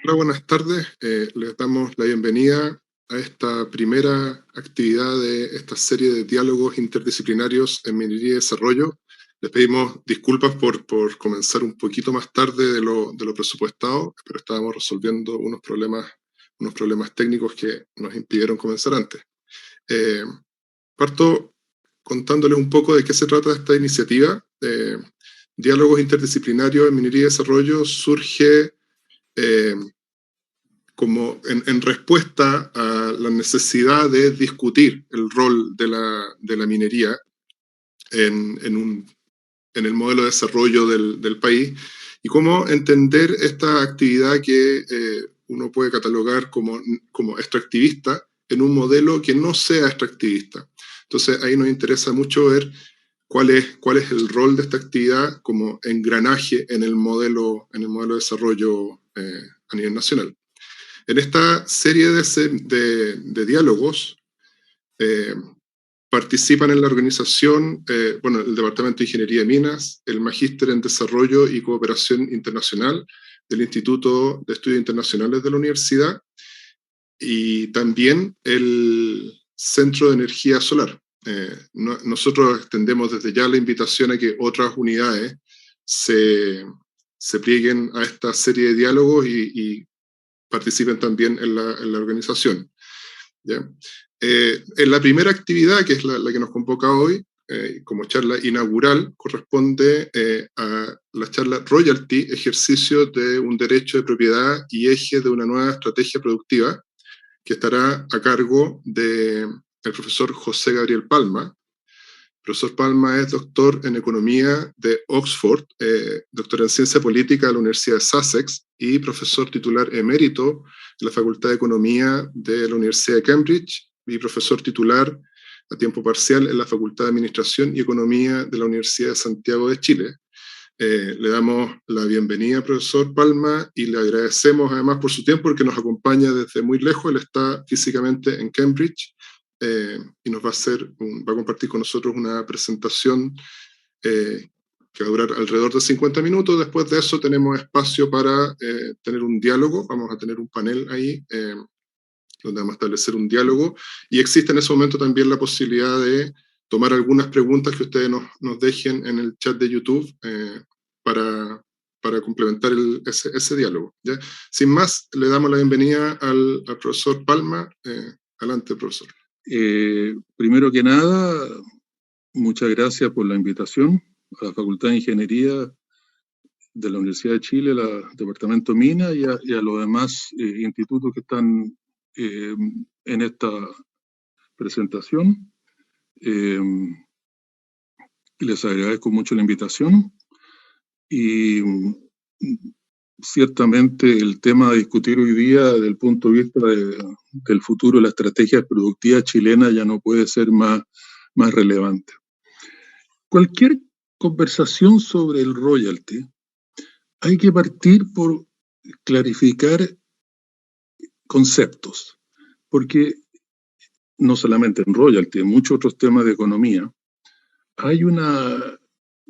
Hola, buenas tardes. Les damos la bienvenida a esta primera actividad de esta serie de diálogos interdisciplinarios en minería y desarrollo. Les pedimos disculpas por comenzar un poquito más tarde de lo presupuestado, pero estábamos resolviendo unos problemas técnicos que nos impidieron comenzar antes. Parto contándoles un poco de qué se trata esta iniciativa. Diálogos interdisciplinarios en minería y desarrollo surge como en respuesta a la necesidad de discutir el rol de la minería en el modelo de desarrollo del país y cómo entender esta actividad que uno puede catalogar como extractivista en un modelo que no sea extractivista. Entonces ahí nos interesa mucho ver cuál es el rol de esta actividad como engranaje en el modelo de desarrollo a nivel nacional. En esta serie de diálogos participan en la organización el Departamento de Ingeniería de Minas, el Magíster en Desarrollo y Cooperación Internacional del Instituto de Estudios Internacionales de la Universidad y también el Centro de Energía Solar. Nosotros extendemos desde ya la invitación a que otras unidades se plieguen a esta serie de diálogos y participen también en la organización. ¿Ya? En la primera actividad, que es la que nos convoca hoy, como charla inaugural, corresponde a la charla Royalty, ejercicio de un derecho de propiedad y eje de una nueva estrategia productiva, que estará a cargo del profesor José Gabriel Palma. El profesor Palma es doctor en Economía de Oxford, doctor en Ciencia Política de la Universidad de Sussex y profesor titular emérito de la Facultad de Economía de la Universidad de Cambridge y profesor titular a tiempo parcial en la Facultad de Administración y Economía de la Universidad de Santiago de Chile. Le damos la bienvenida, profesor Palma, y le agradecemos además por su tiempo, porque nos acompaña desde muy lejos. Él está físicamente en Cambridge y nos va a compartir con nosotros una presentación que va a durar alrededor de 50 minutos. Después de eso tenemos espacio para tener un diálogo. Vamos a tener un panel ahí donde vamos a establecer un diálogo, y existe en ese momento también la posibilidad de tomar algunas preguntas que ustedes nos dejen en el chat de YouTube para complementar ese diálogo, ¿ya? Sin más, le damos la bienvenida al profesor Palma. Adelante, profesor. Primero que nada, muchas gracias por la invitación a la Facultad de Ingeniería de la Universidad de Chile, al Departamento Minas y a los demás institutos que están en esta presentación. Les agradezco mucho la invitación y ciertamente el tema a discutir hoy día desde el punto de vista del futuro de la estrategia productiva chilena ya no puede ser más relevante. Cualquier conversación sobre el royalty hay que partir por clarificar conceptos, porque no solamente en royalty, en muchos otros temas de economía,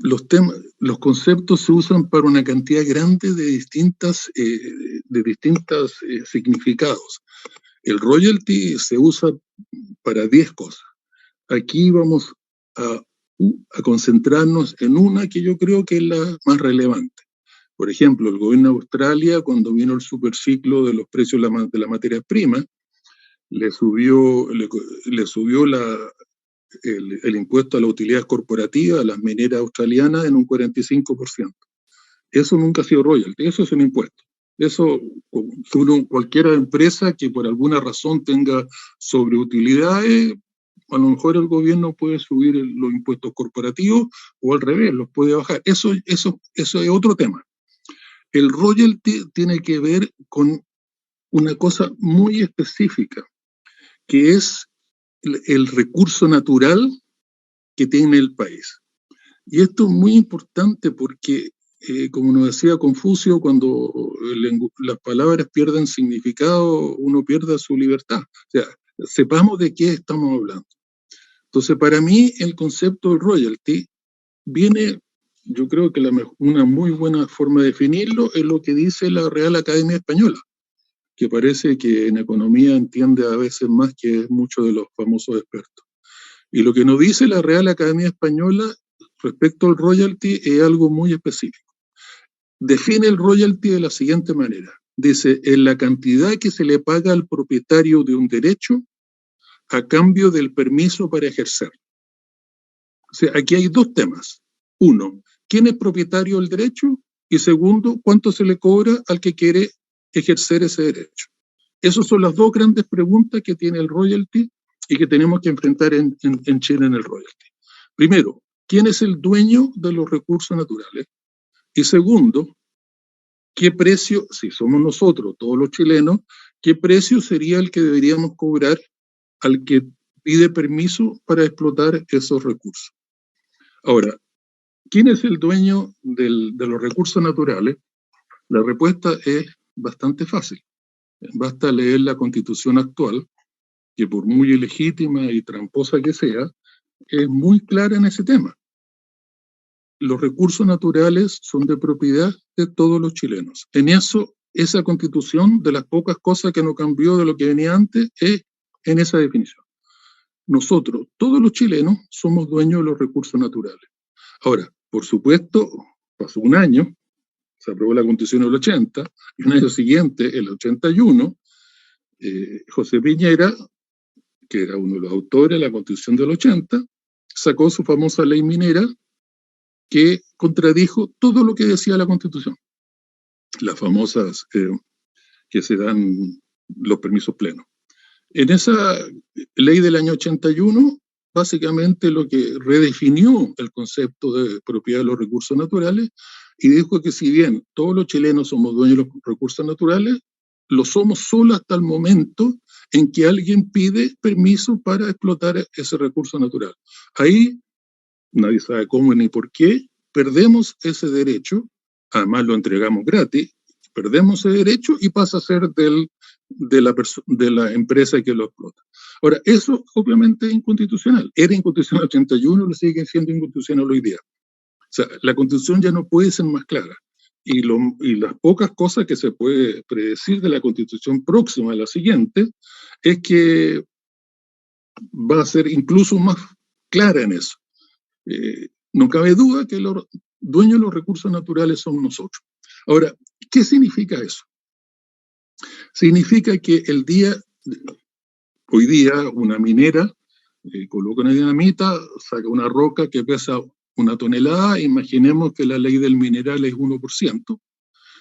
los conceptos se usan para una cantidad grande de distintos significados. El royalty se usa para 10 cosas. Aquí vamos a concentrarnos en una que yo creo que es la más relevante. Por ejemplo, el gobierno de Australia, cuando vino el superciclo de los precios de la materia prima, le subió el impuesto a la utilidad corporativa a las mineras australianas en un 45%. Eso nunca ha sido royalty, eso es un impuesto. Eso, cualquier empresa que por alguna razón tenga sobreutilidades, a lo mejor el gobierno puede subir los impuestos corporativos o al revés, los puede bajar. Eso es otro tema. El royalty tiene que ver con una cosa muy específica, que es el recurso natural que tiene el país. Y esto es muy importante porque, como nos decía Confucio, cuando las palabras pierden significado, uno pierde su libertad. O sea, sepamos de qué estamos hablando. Entonces, para mí, el concepto del royalty viene, yo creo que una muy buena forma de definirlo es lo que dice la Real Academia Española. que parece que en economía entiende a veces más que muchos de los famosos expertos. Y lo que nos dice la Real Academia Española respecto al royalty es algo muy específico. Define el royalty de la siguiente manera. Dice, en la cantidad que se le paga al propietario de un derecho a cambio del permiso para ejercer. O sea, aquí hay dos temas. Uno, ¿quién es propietario del derecho? Y segundo, ¿cuánto se le cobra al que quiere ejercer ese derecho? Esas son las dos grandes preguntas que tiene el royalty y que tenemos que enfrentar en Chile en el royalty. Primero, ¿quién es el dueño de los recursos naturales? Y segundo, ¿qué precio, si somos nosotros, todos los chilenos, qué precio sería el que deberíamos cobrar al que pide permiso para explotar esos recursos? Ahora, ¿quién es el dueño de los recursos naturales? La respuesta es bastante fácil. Basta leer la Constitución actual, que por muy ilegítima y tramposa que sea, es muy clara en ese tema. Los recursos naturales son de propiedad de todos los chilenos. En eso, esa Constitución, de las pocas cosas que no cambió de lo que venía antes, es en esa definición. Nosotros, todos los chilenos, somos dueños de los recursos naturales. Ahora, por supuesto, pasó un año, se aprobó la Constitución del 80, y un año siguiente, el 81, José Piñera, que era uno de los autores de la Constitución del 80, sacó su famosa ley minera que contradijo todo lo que decía la Constitución. Las famosas que se dan los permisos plenos. En esa ley del año 81, básicamente lo que redefinió el concepto de propiedad de los recursos naturales y dijo que si bien todos los chilenos somos dueños de los recursos naturales, lo somos solo hasta el momento en que alguien pide permiso para explotar ese recurso natural. Ahí nadie sabe cómo ni por qué, perdemos ese derecho, además lo entregamos gratis, perdemos ese derecho y pasa a ser de la empresa que lo explota. Ahora, eso obviamente es inconstitucional. Era inconstitucional en el 81, lo sigue siendo inconstitucional hoy día. O sea, la Constitución ya no puede ser más clara. Y las pocas cosas que se puede predecir de la Constitución próxima, la siguiente, es que va a ser incluso más clara en eso. No cabe duda que los dueños de los recursos naturales somos nosotros. Ahora, ¿qué significa eso? Significa que hoy día, una minera coloca una dinamita, saca una roca que pesa 1 tonelada, imaginemos que la ley del mineral es 1%.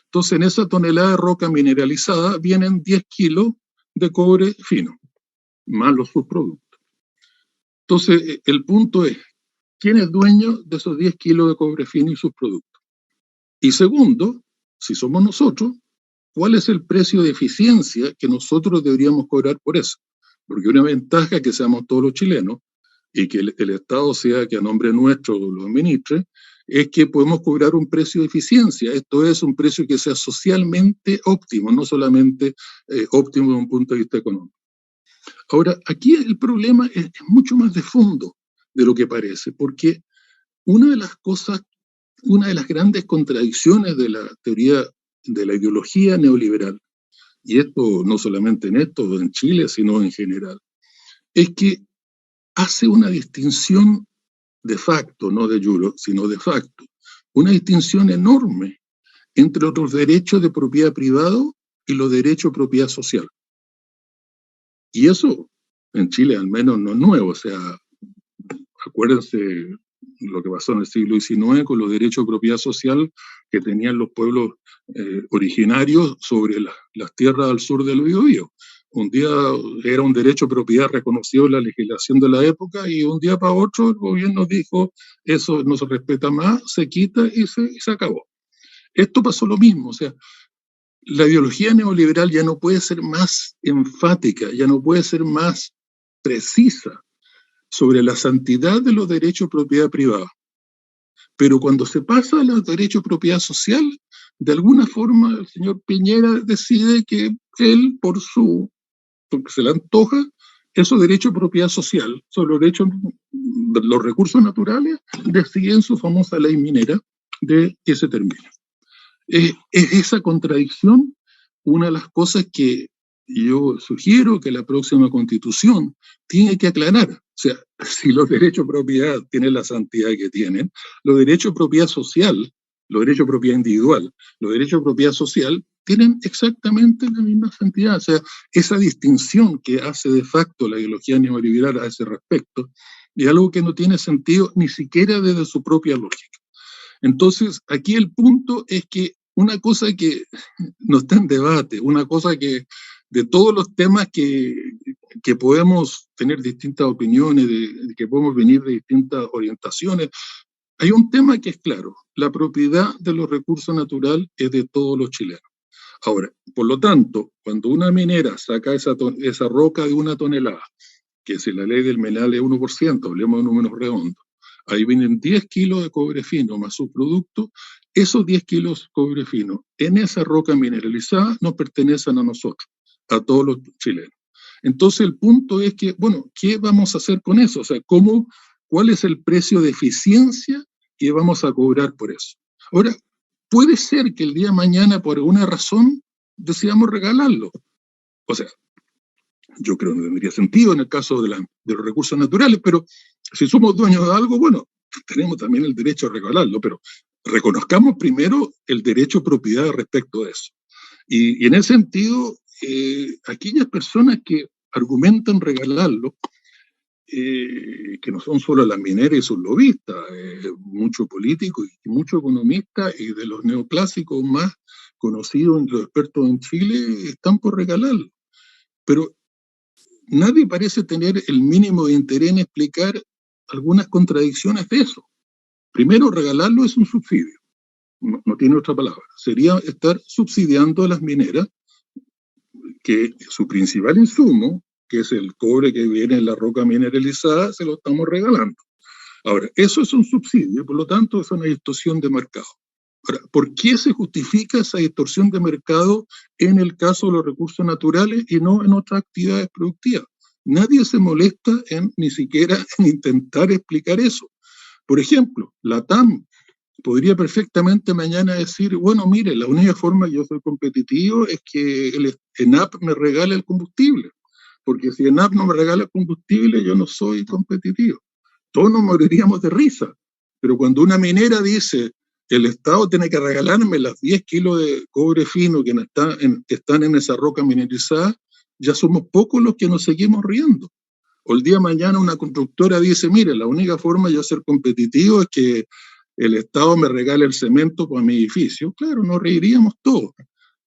Entonces, en esa tonelada de roca mineralizada vienen 10 kilos de cobre fino, más los subproductos. Entonces, el punto es, ¿quién es dueño de esos 10 kilos de cobre fino y sus productos? Y segundo, si somos nosotros, ¿cuál es el precio de eficiencia que nosotros deberíamos cobrar por eso? Porque una ventaja que seamos todos los chilenos y que el Estado sea que a nombre nuestro lo administre, es que podemos cobrar un precio de eficiencia. Esto es un precio que sea socialmente óptimo, no solamente óptimo desde un punto de vista económico. Ahora, aquí el problema es mucho más de fondo de lo que parece, porque una de las grandes contradicciones de la teoría de la ideología neoliberal, y esto no solamente en Chile, sino en general, es que hace una distinción de facto, no de jure, sino de facto, una distinción enorme entre los derechos de propiedad privado y los derechos de propiedad social. Y eso en Chile al menos no es nuevo, o sea, acuérdense lo que pasó en el siglo XIX con los derechos de propiedad social que tenían los pueblos originarios sobre las tierras al sur del Biobío. Un día era un derecho de propiedad reconocido en la legislación de la época y un día para otro el gobierno dijo eso no se respeta más, se quita y se acabó. Esto pasó lo mismo, o sea, la ideología neoliberal ya no puede ser más enfática, ya no puede ser más precisa sobre la santidad de los derechos de propiedad privada. Pero cuando se pasa a los derechos de propiedad social, de alguna forma el señor Piñera decide que él, porque se le antoja, esos derechos de propiedad social, sobre los derechos de los recursos naturales, decide en su famosa ley minera de que se termine. Es esa contradicción una de las cosas que yo sugiero que la próxima Constitución tiene que aclarar. O sea, si los derechos de propiedad tienen la santidad que tienen, los derechos de propiedad social, los derechos de propiedad individual, los derechos de propiedad social tienen exactamente la misma santidad. O sea, esa distinción que hace de facto la ideología neoliberal a ese respecto es algo que no tiene sentido ni siquiera desde su propia lógica. Entonces, aquí el punto es que una cosa que no está en debate, una cosa que de todos los temas que podemos tener distintas opiniones, de que podemos venir de distintas orientaciones, hay un tema que es claro: la propiedad de los recursos naturales es de todos los chilenos. Ahora, por lo tanto, cuando una minera saca esa roca de 1 tonelada, que si la ley del mineral es 1%, hablemos de números redondos, ahí vienen 10 kilos de cobre fino más subproductos. Esos 10 kilos de cobre fino en esa roca mineralizada nos pertenecen a nosotros, a todos los chilenos. Entonces el punto es que, bueno, ¿qué vamos a hacer con eso? O sea, ¿cuál es el precio de eficiencia que vamos a cobrar por eso? Ahora, puede ser que el día de mañana, por alguna razón, decidamos regalarlo. O sea, yo creo que no tendría sentido en el caso de los recursos naturales, pero si somos dueños de algo, bueno, tenemos también el derecho a regalarlo, pero reconozcamos primero el derecho a propiedad respecto de eso. Y en ese sentido, aquellas personas que argumentan regalarlo, que no son solo las mineras y sus lobistas, muchos políticos y muchos economistas, y de los neoclásicos más conocidos, los expertos en Chile, están por regalarlo. Pero nadie parece tener el mínimo de interés en explicar algunas contradicciones de eso. Primero, regalarlo es un subsidio, no tiene otra palabra. Sería estar subsidiando a las mineras, que su principal insumo, que es el cobre que viene en la roca mineralizada, se lo estamos regalando. Ahora, eso es un subsidio, por lo tanto es una distorsión de mercado. Ahora, ¿por qué se justifica esa distorsión de mercado en el caso de los recursos naturales y no en otras actividades productivas? Nadie se molesta ni siquiera en intentar explicar eso. Por ejemplo, la TAM podría perfectamente mañana decir, bueno, mire, la única forma que yo soy competitivo es que el ENAP me regale el combustible, porque si ENAP no me regala el combustible, yo no soy competitivo. Todos nos moriríamos de risa, pero cuando una minera dice, el Estado tiene que regalarme las 10 kilos de cobre fino que están en esa roca mineralizada, ya somos pocos los que nos seguimos riendo. O el día de mañana una constructora dice, mire, la única forma de yo ser competitivo es que el Estado me regale el cemento para mi edificio. Claro, nos reiríamos todos.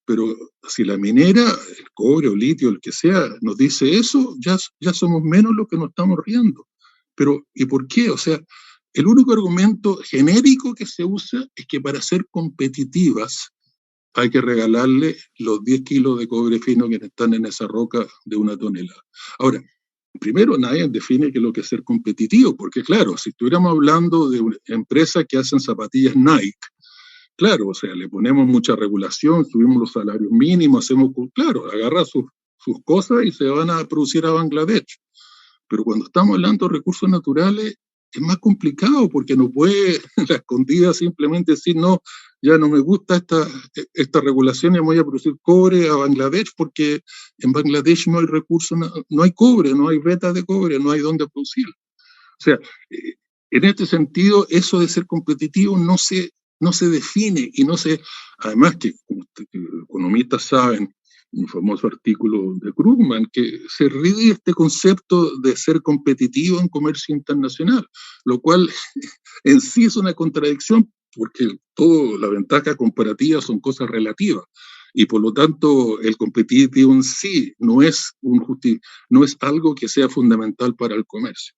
Pero si la minera, el cobre o litio, el que sea, nos dice eso, ya somos menos los que nos estamos riendo. Pero, ¿y por qué? O sea, el único argumento genérico que se usa es que para ser competitivas hay que regalarle los 10 kilos de cobre fino que están en esa roca de 1 tonelada. Ahora, primero, nadie define qué es lo que es ser competitivo, porque claro, si estuviéramos hablando de una empresa que hacen zapatillas Nike, claro, o sea, le ponemos mucha regulación, subimos los salarios mínimos, claro, agarra sus cosas y se van a producir a Bangladesh. Pero cuando estamos hablando de recursos naturales, es más complicado, porque no puede la escondida simplemente decir, no, ya no me gusta esta regulación y voy a producir cobre a Bangladesh, porque en Bangladesh no hay recursos, no hay cobre, no hay vetas de cobre, no hay dónde producir. O sea, en este sentido, eso de ser competitivo no se define y además que, como economistas saben, un famoso artículo de Krugman, que se ríe este concepto de ser competitivo en comercio internacional, lo cual en sí es una contradicción, porque toda la ventaja comparativa son cosas relativas, y por lo tanto el competitivo en sí no es algo que sea fundamental para el comercio.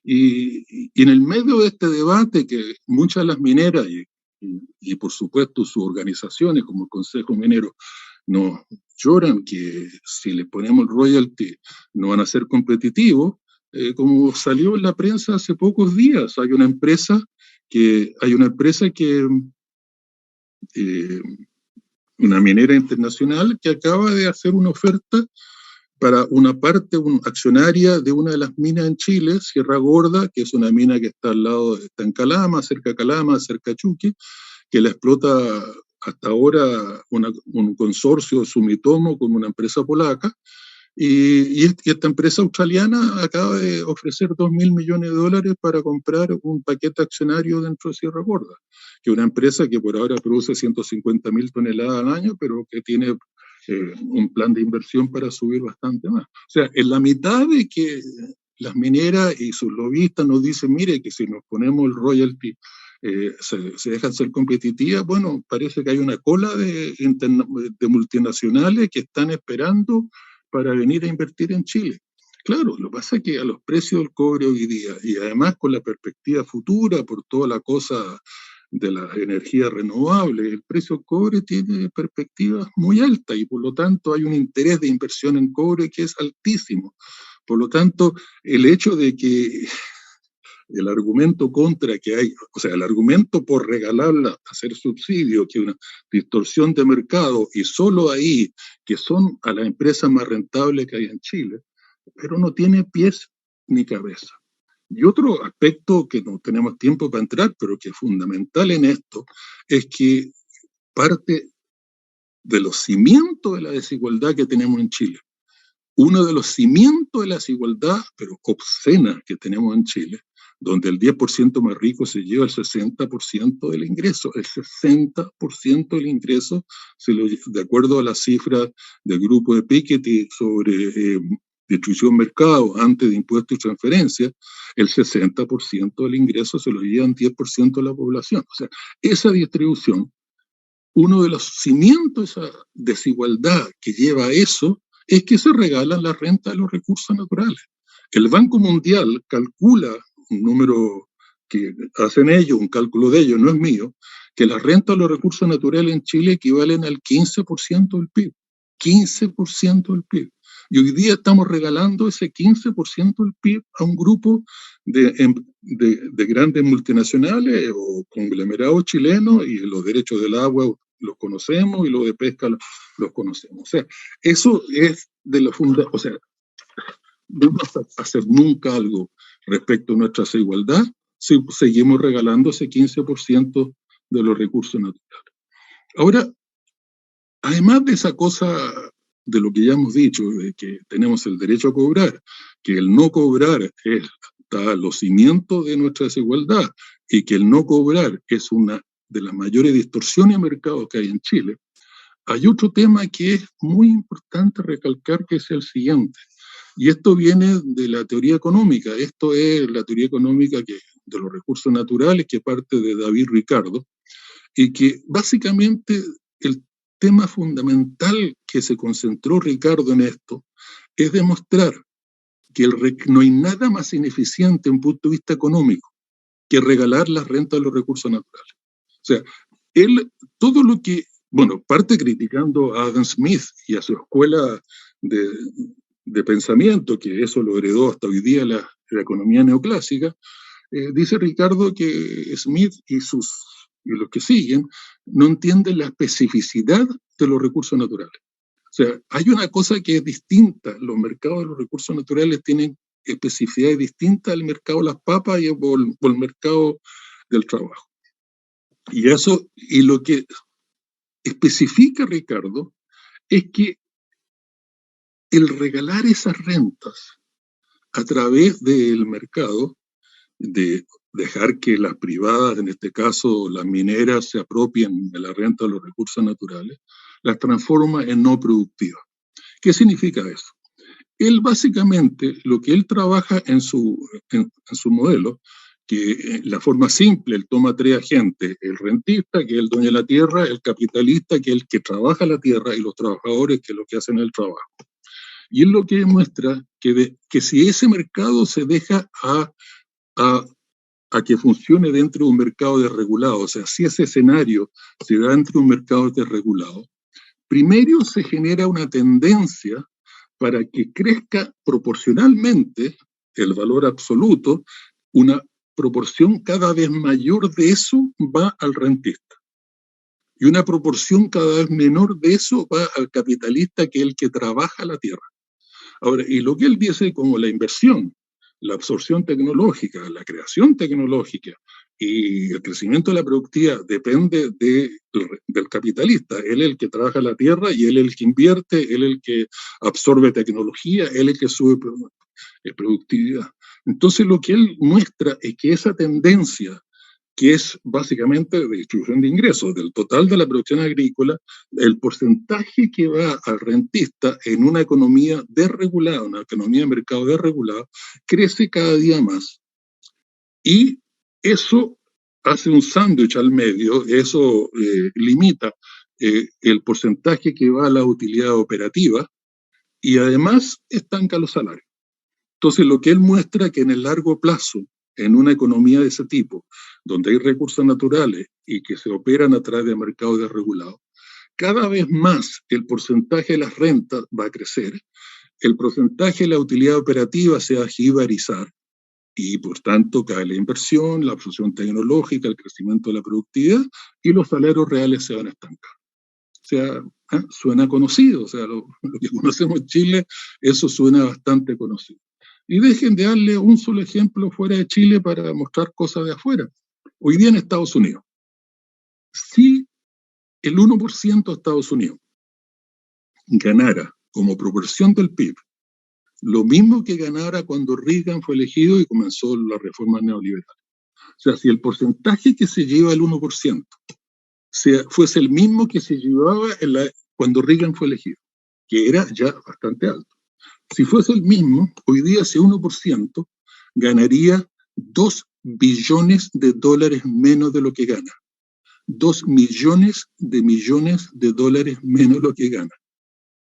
Y en el medio de este debate, que muchas de las mineras y por supuesto sus organizaciones como el Consejo Minero nos lloran que si les ponemos el royalty no van a ser competitivos, como salió en la prensa hace pocos días, hay una empresa una minera internacional que acaba de hacer una oferta para una parte accionaria de una de las minas en Chile, Sierra Gorda, que es una mina que está en Calama, cerca de Calama, cerca de Chuqui, que la explota hasta ahora un consorcio Sumitomo con una empresa polaca, y esta empresa australiana acaba de ofrecer $2.000 millones para comprar un paquete accionario dentro de Sierra Gorda, que es una empresa que por ahora produce 150.000 toneladas al año, pero que tiene un plan de inversión para subir bastante más. O sea, en la mitad de que las mineras y sus lobistas nos dicen, mire, que si nos ponemos el royalty se dejan ser competitivas, bueno, parece que hay una cola de multinacionales que están esperando para venir a invertir en Chile. Claro, lo que pasa es que a los precios del cobre hoy día, y además con la perspectiva futura por toda la cosa de la energía renovable, el precio del cobre tiene perspectivas muy altas y por lo tanto hay un interés de inversión en cobre que es altísimo. Por lo tanto, el hecho de que el argumento contra que hay, o sea, el argumento por regalarla, hacer subsidio, que es una distorsión de mercado, y solo ahí, que son a las empresas más rentables que hay en Chile, pero no tiene pies ni cabeza. Y otro aspecto que no tenemos tiempo para entrar, pero que es fundamental en esto, es que parte de los cimientos de la desigualdad que tenemos en Chile, uno de los cimientos de la desigualdad, pero obscena, que tenemos en Chile, donde el 10% más rico se lleva el 60% del ingreso. El 60% del ingreso, de acuerdo a las cifras del grupo de Piketty sobre distribución mercado antes de impuestos y transferencias, el 60% del ingreso se lo llevan 10% de la población. O sea, esa distribución, uno de los cimientos de esa desigualdad que lleva a eso, es que se regalan la renta de los recursos naturales. El Banco Mundial calcula un número que hacen ellos, un cálculo de ellos, no es mío, que las rentas de los recursos naturales en Chile equivalen al 15% del PIB. 15% del PIB. Y hoy día estamos regalando ese 15% del PIB a un grupo de grandes multinacionales o conglomerados chilenos, y los derechos del agua los conocemos y los de pesca los conocemos. O sea, eso es de la fundación. O sea, no vamos a hacer nunca algo respecto a nuestra desigualdad si seguimos regalando ese 15% de los recursos naturales. Ahora, además de esa cosa de lo que ya hemos dicho, de que tenemos el derecho a cobrar, que el no cobrar está a los cimientos de nuestra desigualdad y que el no cobrar es una de las mayores distorsiones de mercado que hay en Chile, hay otro tema que es muy importante recalcar, que es el siguiente. Y esto viene de la teoría económica. Esto es la teoría económica de los recursos naturales, que parte de David Ricardo, y que básicamente el tema fundamental que se concentró Ricardo en esto es demostrar que no hay nada más ineficiente en un punto de vista económico que regalar las rentas de los recursos naturales. O sea, todo lo que, bueno, parte criticando a Adam Smith y a su escuela de pensamiento, que eso lo heredó hasta hoy día la economía neoclásica. Dice Ricardo que Smith y los que siguen no entienden la especificidad de los recursos naturales. O sea, hay una cosa que es distinta. Los mercados de los recursos naturales tienen especificidades distintas al mercado de las papas o el mercado del trabajo. Y lo que especifica Ricardo es que el regalar esas rentas a través del mercado, de dejar que las privadas, en este caso las mineras, se apropien de la renta de los recursos naturales, las transforma en no productivas. ¿Qué significa eso? Él básicamente, lo que él trabaja en su modelo, que la forma simple, él toma tres agentes: el rentista, que es el dueño de la tierra; el capitalista, que es el que trabaja la tierra; y los trabajadores, que es lo que hacen el trabajo. Y él lo que demuestra que si ese mercado se deja a que funcione dentro de un mercado desregulado, o sea, si ese escenario se da dentro de un mercado desregulado, primero se genera una tendencia para que crezca proporcionalmente el valor absoluto, una proporción cada vez mayor de eso va al rentista. Y una proporción cada vez menor de eso va al capitalista, que es el que trabaja la tierra. Ahora, y lo que él dice como la inversión, la absorción tecnológica, la creación tecnológica Y el crecimiento de la productividad depende del capitalista. Él es el que trabaja la tierra y él es el que invierte, él es el que absorbe tecnología, él es el que sube productividad. Entonces lo que él muestra es que esa tendencia, que es básicamente de distribución de ingresos, del total de la producción agrícola, el porcentaje que va al rentista en una economía desregulada, una economía de mercado desregulado, crece cada día más. Y eso hace un sándwich al medio, eso limita el porcentaje que va a la utilidad operativa y además estanca los salarios. Entonces, lo que él muestra es que en el largo plazo, en una economía de ese tipo, donde hay recursos naturales y que se operan a través de mercados desregulados, cada vez más el porcentaje de las rentas va a crecer, el porcentaje de la utilidad operativa se va a jibarizar y, por tanto, cae la inversión, la absorción tecnológica, el crecimiento de la productividad y los salarios reales se van a estancar. O sea, suena conocido, o sea, lo que conocemos en Chile, eso suena bastante conocido. Y dejen de darle un solo ejemplo fuera de Chile para mostrar cosas de afuera. Hoy día en Estados Unidos, si el 1% de Estados Unidos ganara como proporción del PIB lo mismo que ganara cuando Reagan fue elegido y comenzó la reforma neoliberal. O sea, si el porcentaje que se lleva el 1% fuese el mismo que se llevaba cuando Reagan fue elegido, que era ya bastante alto. Si fuese el mismo, hoy día ese 1% ganaría 2 billones de dólares menos de lo que gana. 2 millones de dólares menos de lo que gana.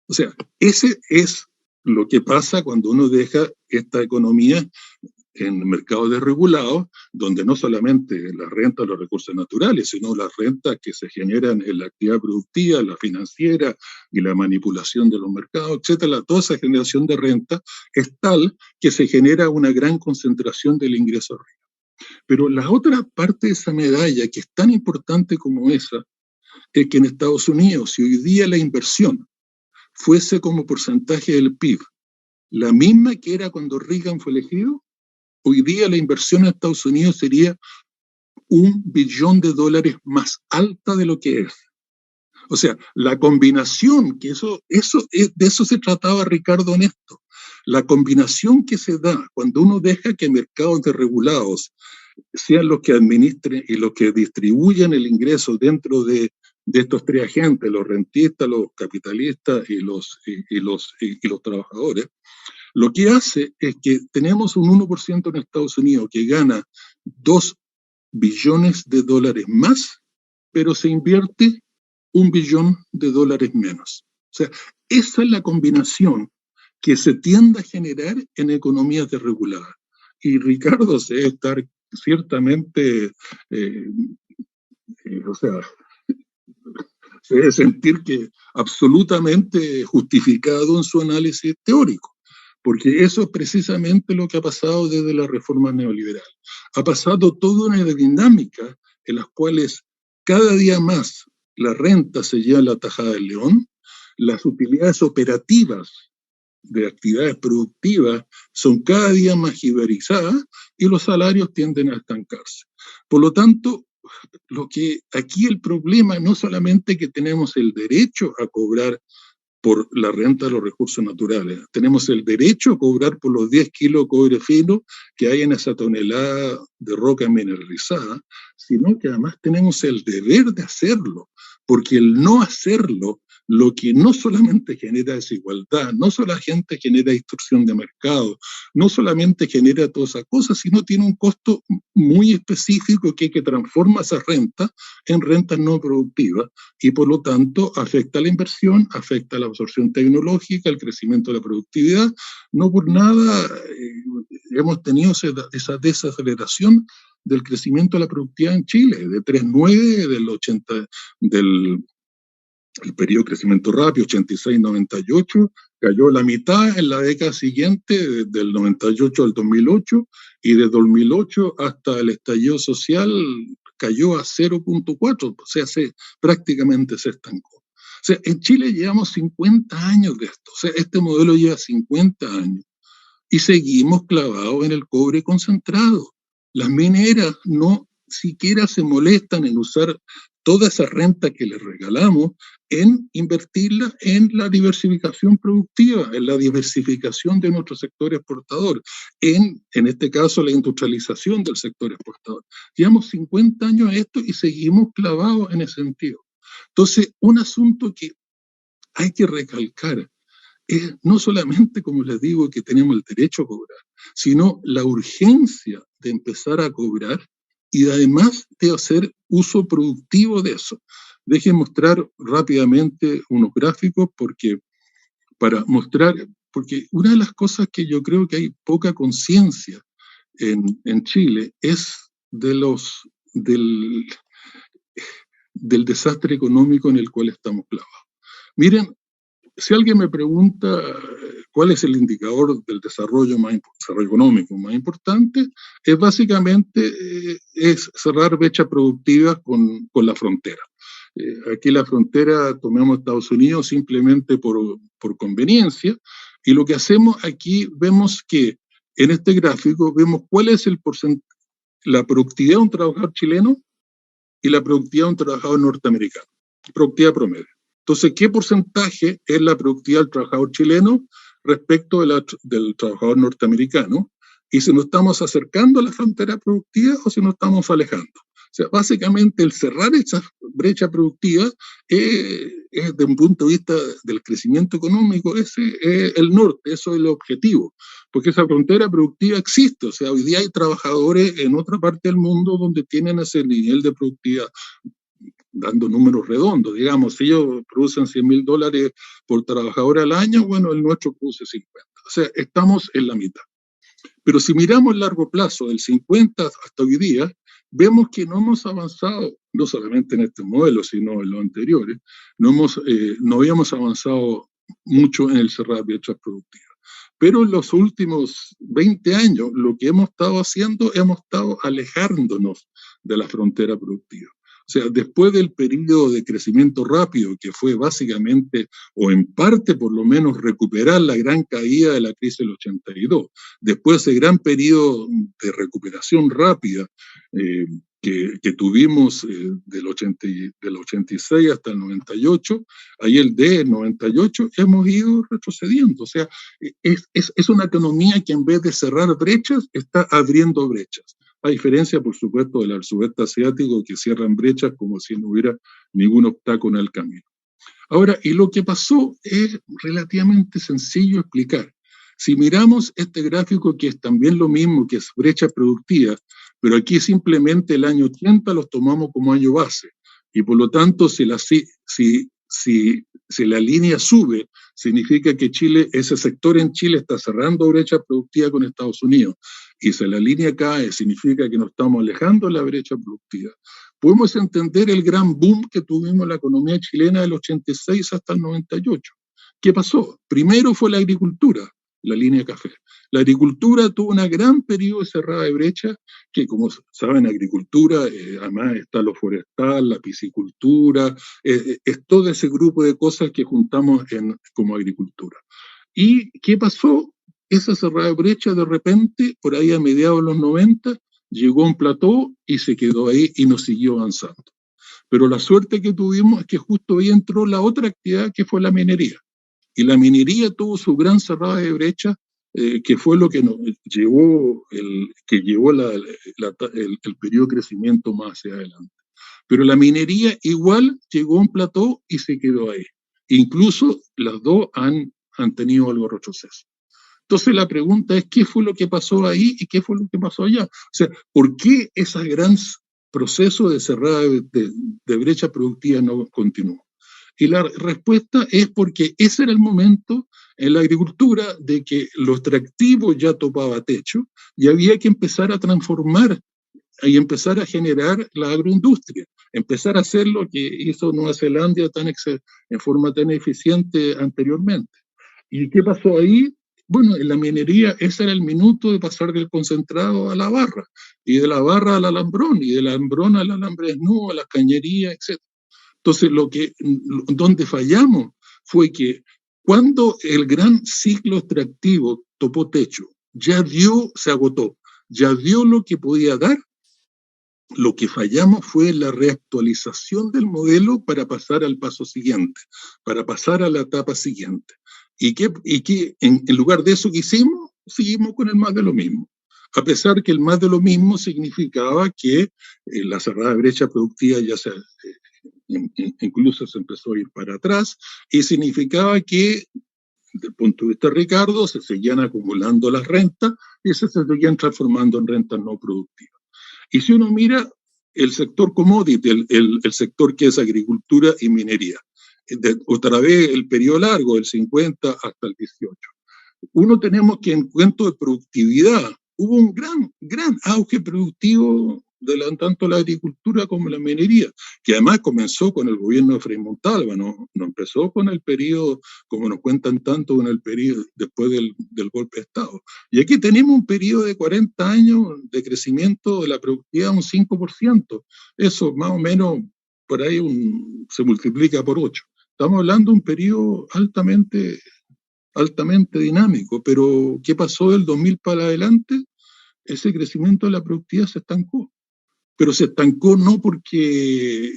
O sea, ese es lo que pasa cuando uno deja esta economía en mercados desregulados, donde no solamente la renta de los recursos naturales, sino las rentas que se generan en la actividad productiva, la financiera y la manipulación de los mercados, etcétera. Toda esa generación de renta es tal que se genera una gran concentración del ingreso arriba. Pero la otra parte de esa medalla, que es tan importante como esa, es que en Estados Unidos, si hoy día la inversión fuese como porcentaje del PIB la misma que era cuando Reagan fue elegido, hoy día la inversión en Estados Unidos sería $1 billón más alta de lo que es. O sea, la combinación, que de eso se trataba Ricardo en esto, la combinación que se da cuando uno deja que mercados desregulados sean los que administren y los que distribuyan el ingreso dentro de estos tres agentes, los rentistas, los capitalistas y los trabajadores, lo que hace es que tenemos un 1% en Estados Unidos que gana 2 billones de dólares más, pero se invierte $1 billón menos. O sea, esa es la combinación que se tiende a generar en economías desreguladas. Y Ricardo se debe estar ciertamente, o sea, se debe sentir que absolutamente justificado en su análisis teórico. Porque eso es precisamente lo que ha pasado desde la reforma neoliberal. Ha pasado toda una dinámica en las cuales cada día más la renta se lleva la tajada del león, las utilidades operativas de actividades productivas son cada día más jibarizadas y los salarios tienden a estancarse. Por lo tanto, aquí el problema no solamente que tenemos el derecho a cobrar por la renta de los recursos naturales. Tenemos el derecho a cobrar por los 10 kilos de cobre fino que hay en esa tonelada de roca mineralizada, sino que además tenemos el deber de hacerlo, porque el no hacerlo, lo que no solamente genera desigualdad, no solamente genera distorsión de mercado, no solamente genera todas esas cosas, sino tiene un costo muy específico que transforma esa renta en rentas no productivas y por lo tanto afecta a la inversión, afecta a la absorción tecnológica, el crecimiento de la productividad. No por nada hemos tenido esa desaceleración del crecimiento de la productividad en Chile, de 3,9 del el periodo de crecimiento rápido, 86-98, cayó la mitad en la década siguiente, del 98 al 2008, y de 2008 hasta el estallido social cayó a 0,4, o sea, prácticamente se estancó. O sea, en Chile llevamos 50 años de esto, o sea, este modelo lleva 50 años, y seguimos clavados en el cobre concentrado. Las mineras no siquiera se molestan en usar toda esa renta que les regalamos en invertirla en la diversificación productiva, en la diversificación de nuestro sector exportador, en este caso la industrialización del sector exportador. Llevamos 50 años a esto y seguimos clavados en ese sentido. Entonces, un asunto que hay que recalcar es no solamente, como les digo, que tenemos el derecho a cobrar, sino la urgencia de empezar a cobrar y además de hacer uso productivo de eso. Dejen mostrar rápidamente unos gráficos para mostrar, porque una de las cosas que yo creo que hay poca conciencia en Chile es del desastre económico en el cual estamos clavados. Miren, si alguien me pregunta cuál es el indicador del desarrollo económico más importante, es básicamente es cerrar brechas productivas con la frontera. Aquí la frontera tomamos Estados Unidos simplemente por conveniencia, y lo que hacemos aquí, vemos que en este gráfico vemos cuál es la productividad de un trabajador chileno y la productividad de un trabajador norteamericano, productividad promedio. Entonces, ¿qué porcentaje es la productividad del trabajador chileno respecto del trabajador norteamericano? Y si nos estamos acercando a la frontera productiva o si nos estamos alejando. O sea, básicamente el cerrar esa brecha productiva desde un punto de vista del crecimiento económico, ese es el norte, eso es el objetivo, porque esa frontera productiva existe. O sea, hoy día hay trabajadores en otra parte del mundo donde tienen ese nivel de productividad, dando números redondos, digamos, si ellos producen $100,000 por trabajador al año, bueno, el nuestro produce 50. O sea, estamos en la mitad. Pero si miramos el largo plazo, del 50 hasta hoy día, vemos que no hemos avanzado, no solamente en este modelo, sino en los anteriores, no habíamos avanzado mucho en el cerrar brechas productivas. Pero en los últimos 20 años, lo que hemos estado haciendo, hemos estado alejándonos de la frontera productiva. O sea, después del periodo de crecimiento rápido, que fue básicamente, o en parte por lo menos, recuperar la gran caída de la crisis del 82, después de ese gran periodo de recuperación rápida que tuvimos del 86 hasta el 98, ahí el del 98 hemos ido retrocediendo. O sea, es una economía que en vez de cerrar brechas, está abriendo brechas. A diferencia, por supuesto, del sudeste asiático, que cierran brechas como si no hubiera ningún obstáculo en el camino. Ahora, y lo que pasó es relativamente sencillo explicar. Si miramos este gráfico, que es también lo mismo, que es brecha productiva, pero aquí simplemente el año 80 los tomamos como año base, y por lo tanto, si la línea sube, significa que ese sector en Chile está cerrando brecha productiva con Estados Unidos, y si la línea cae, significa que nos estamos alejando de la brecha productiva. Podemos entender el gran boom que tuvimos en la economía chilena del 86 hasta el 98. ¿Qué pasó? Primero fue la agricultura, la línea café. La agricultura tuvo una gran periodo de cerrada de brecha, que como saben, agricultura, además está lo forestal, la piscicultura, es todo ese grupo de cosas que juntamos como agricultura. ¿Y qué pasó? Esa cerrada de brecha, de repente, por ahí a mediados de los 90, llegó a un plató y se quedó ahí y no siguió avanzando. Pero la suerte que tuvimos es que justo ahí entró la otra actividad, que fue la minería. Y la minería tuvo su gran cerrada de brecha, que fue lo que nos llevó el periodo de crecimiento más hacia adelante. Pero la minería igual llegó a un plató y se quedó ahí. Incluso las dos han tenido algo de retroceso. Entonces la pregunta es, ¿qué fue lo que pasó ahí y qué fue lo que pasó allá? O sea, ¿por qué ese gran proceso de cerrada de brecha productiva no continuó? Y la respuesta es porque ese era el momento en la agricultura de que lo extractivo ya topaba techo y había que empezar a transformar y empezar a generar la agroindustria, empezar a hacer lo que hizo Nueva Zelanda en forma tan eficiente anteriormente. ¿Y qué pasó ahí? Bueno, en la minería ese era el minuto de pasar del concentrado a la barra, y de la barra al alambrón, y del alambrón al alambre desnudo, a la cañería, etc. Entonces, donde fallamos fue que cuando el gran ciclo extractivo topó techo, se agotó, ya dio lo que podía dar, lo que fallamos fue la reactualización del modelo para pasar al paso siguiente, para pasar a la etapa siguiente. Y que en lugar de eso que hicimos, seguimos con el más de lo mismo. A pesar que el más de lo mismo significaba que la cerrada brecha productiva ya incluso se empezó a ir para atrás, y significaba que, desde el punto de vista de Ricardo, se seguían acumulando las rentas y se seguían transformando en rentas no productivas. Y si uno mira el sector commodity, el sector que es agricultura y minería, otra vez el periodo largo, del 50 hasta el 18, uno tenemos que en cuanto de productividad, hubo un gran auge productivo de tanto la agricultura como la minería, que además comenzó con el gobierno de Frei Montalva, no empezó con el periodo, como nos cuentan tanto, con el periodo después del golpe de Estado. Y aquí tenemos un periodo de 40 años de crecimiento de la productividad un 5%. Eso más o menos por ahí se multiplica por 8. Estamos hablando de un periodo altamente dinámico, pero ¿qué pasó del 2000 para adelante? Ese crecimiento de la productividad se estancó, pero se estancó no porque